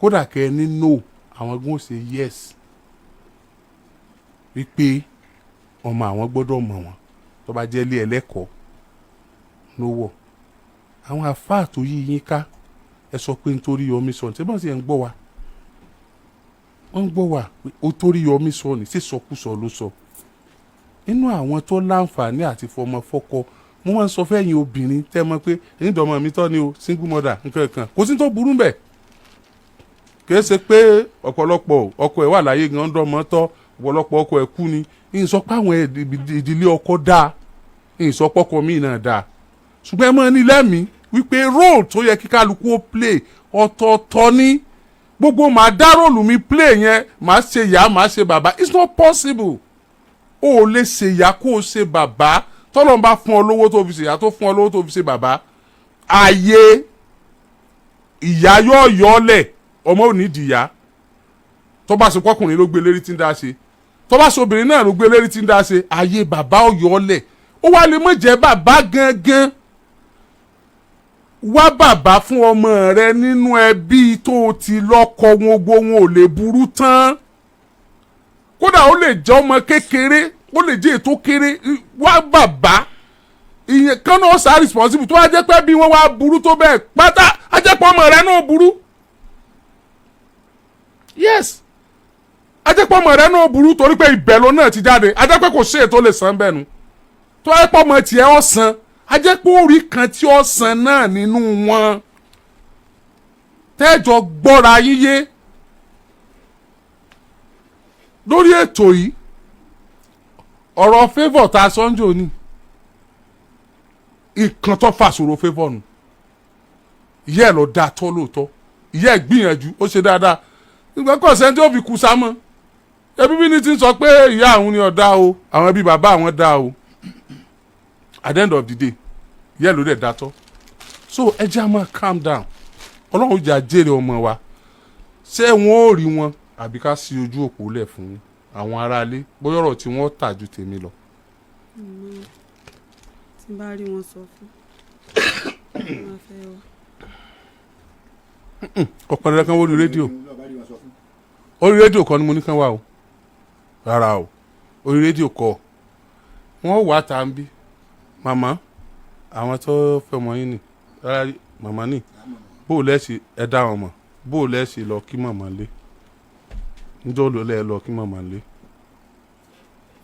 kódà kẹ́ ẹ ní no àwọn gbọ́n ṣe yes wípé ọmọ àwọn gbọ́dọ̀ mọ̀ wọ́n tó bá jẹ́ ilé ẹlẹ́kọ̀ọ́ ló wọ̀ àwọn àfáà tó yí yín ká ẹ sọ pé nítorí Yọmí sọ ní ṣé bọ́n sì ń gbọ́ wa wọ́n ń gbọ́ wa pé ó torí Yọmí sọ ní ṣé sọkúsọ ló sọ inú àwọn tó láǹfààní àti fọmọ fọ́kọ mo máa ń sọ fẹ́yìn obìnrin tẹ́ mọ̀ pé ẹ̀yin dọ̀mọ̀ mi tọ́ ni o single mother nǹkan kan kò sí tó burú bẹ́ẹ̀ kìí ṣe pé ọ̀pọ̀lọpọ̀ ọkọ ẹ̀ wà láyé gan dọ́mọ tọ́ ọ̀pọ̀lọpọ̀ ọkọ ẹ̀ kú ni ìsọpọ̀ àwọn ìdílé ọkọ dáa ìsọpọ̀ ọkọ mi náà dáa ṣùgbọ́n ẹ máa ní lẹ́mìí wípé role tó yẹ kí kálukú ó play ọ̀tọ̀ọ̀tọ̀ ní gbogbo màá dá role mi play yẹn màá ṣe ìyá màá ṣe bàbá it's not possible o ò lè ṣe ìyá kó o ṣe bàbá tọ́lọ́n bá fún ọ lówó tó fi ṣe ìyá tó fún ọ lówó tó fi ṣe bàbá ààyè ìyá yóò yọ ọ́ lẹ̀ ọmọ ò ní dìyà tó bá ṣe pọ́kùnrin ló gbé lérí tí ń dá ṣe tó bá ṣe obìnrin náà ló gbé lérí tí ń dá ṣe ààyè bàbá ò yọ ọ́ lẹ̀ ó wá lè mọ̀ jẹ́ bàbá gangan wá bàbá fún ọmọ rẹ nínú ẹbí tó ti lọ́kọ wọn gbogbo wọn ò lè burú tán kódà ó lè jẹ́ ọmọ kékeré ó lè jẹ́ ètò kéré wá bàbá ìyẹn kan náà ṣá responsible tó wá jẹ́ pé bí wọ́n wá burú tó bẹ́ẹ̀ pátá á jẹ́ pé ọmọ rẹ náà burú yes ajẹ́pọ̀ ọmọ rẹ náà burú torí pé ìbẹ̀lò náà ti jáde ajẹ́pẹ́ kò sí ètò lè san bẹ́ẹ̀ nu tó ẹ pọ̀ ọmọ tiẹ̀ ọ̀sán ajẹ́pẹ́ orí kan tí ọ̀sán náà nínú wọn tẹ́jọ gbọ́ra yíyé lórí ètò yìí ọ̀rọ̀ favour tá a sọ́njò ni ìkan tó fàṣòro favour nù ìyá ẹ̀ lọ da tọ́ lóòótọ́ ìyá ẹ̀ gbìyànjú ó ṣe dáadáa nígbà kọ̀ọ̀sẹ́ tí ó fi kú sámọ́ ẹbí bí ní ti ń sọ pé ìyá àwọn ni ọ̀dà o àwọn ẹbí bàbá àwọn dá o at the end of the day ìyá ẹ̀ ló dẹ̀ da tọ́ so ẹ jẹ́ àmọ́ calm down ọlọ́run jà jèrè ọmọ wa ṣé wọ́n ò rí wọn àbí ká sí ojú òpó lẹ̀ fún àwọn aráalé bóyá ọ̀rọ̀ tí wọ́n tà ju tèmi lọ. tí bá rí wọn sọ fún wọn fẹ́ wá. ọ̀pọ̀ dandan kan wọ́n ní rédíò orí rédíò kọ́ ni mo ní kán wá o rárá o orí rédíò kọ́ wọ́n wà tá n bí màmá àwọn tó fẹ́ mọ yín ni rárá màmá ni bó o lẹ́sì ẹ dá wọn mọ̀ bó o lẹ́sì lọ kí màmá lé níjọ́ ló lẹ́ lọ kí màmá lé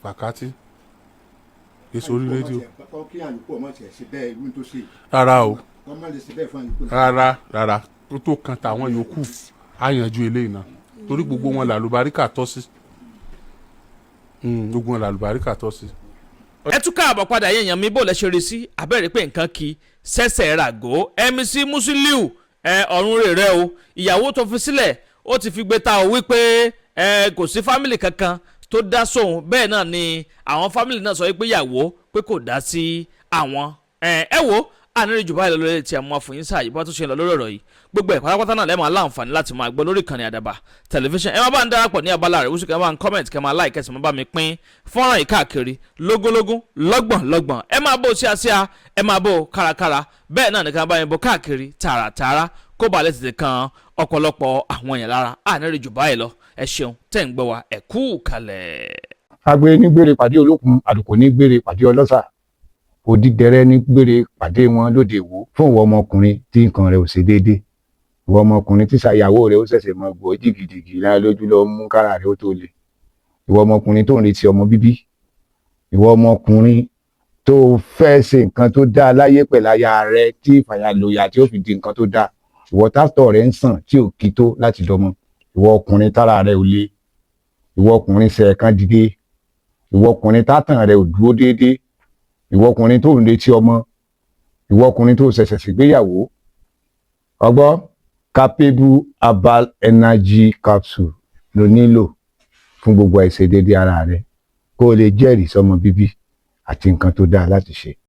pàkátí èso orí rédíò rárá o rárá tó kan tàwọn yòókù á yanjú eléyìí náà torí gbogbo wọn làlùbáríkà tọ́ sí gbogbo wọn làlùbáríkà tọ́ sí. ẹ tún káàbọ̀ padà yẹ̀yàn mi bó lẹ ṣe rí sí abẹ́rẹ́ pé nǹkan kì í ṣẹ̀ṣẹ̀ ràgó MC-MUSILIEU ọ̀run rẹ̀ o ìyàwó tó fi sílẹ̀ ó ti fi gbé ta o wípé kò sí fámìlì kankan tó dá sóhun bẹ́ẹ̀ náà ni àwọn fámìlì náà sọ wípé ìyàwó pé kò dá sí àwọn ẹ wo àníríjù báyìí lọ lórí tí a mọ fún yín sáà yìí bá tún ṣe lọ lórí ọ̀rọ̀ yìí gbogbo ẹ̀ pátápátá náà lẹ́ẹ̀ma láǹfààní láti máa gbọ́ lórí ìkànnì àdàbà tẹlifíṣàn ẹ má bá ń darapọ̀ ní abala rẹ̀ wúsùkẹ́ ẹ máa ń kọ́mẹ̀ntì kẹ́ máa láì kẹ́sì máa bá mi pín fọ́nrán yìí káàkiri lógúnlógún lọ́gbọ̀n ẹ máa bó síasíá ẹ máa bó kárakára bẹ́ẹ̀ náà nìkan bá yẹn bó káàkiri tààràtààrà kó balẹ̀ tètè kan ọ̀pọ̀lọpọ̀ àwọn èèyàn lára àníríjù báyìí lọ ẹ ṣeun tẹ́ ń gbọ́ wa ẹ kú kalẹ̀. agbe ní gbére pàdé olókun àdùkò ní gbére pàdé ọlọ́sà òdìdẹrẹ́ ní gbére pàdé wọn lóde ìwò fún ìwọ ọmọkùnrin tí nǹkan rẹ̀ ò ṣe déédéé ìwọ ọmọkùnrin tí ṣàyàwó rẹ̀ ó ṣẹ̀ṣẹ̀ mọ gbọ́ jìgìjìgì lára lójú lọ mú kára rẹ̀ ó tó le ìwọ ọmọkùnrin tó ń retí ọmọ bíbí ìwọ ọmọkùnrin tó fẹ́ ṣe nǹkan tó dáa láyé pẹ̀lú aya rẹ̀ tí ìfàyàlòyà tí ó fi di nǹkan tó dáa ìwọ tásítọ̀ rẹ̀ ń sàn tí ò kí tó láti dọmọ ìwọ ọkùnrin tára rẹ̀ ò le ìwọ ọkùnrin ṣẹ̀ẹ̀kan dìde ìwọ ọkùnrin tátàn rẹ̀ ò dúró déédéé ìwọ ọkùnrin tó ń retí ọmọ ìwọ ọkùnrin tó ṣẹ̀ṣẹ̀ ṣègbéyàwó ọgbọ́ capable herbal energy capsule ló nílò fún gbogbo àìṣedéédé ara rẹ kó o lè jẹ́rìí sọmọ bíbí àti nǹkan tó dáa láti ṣe.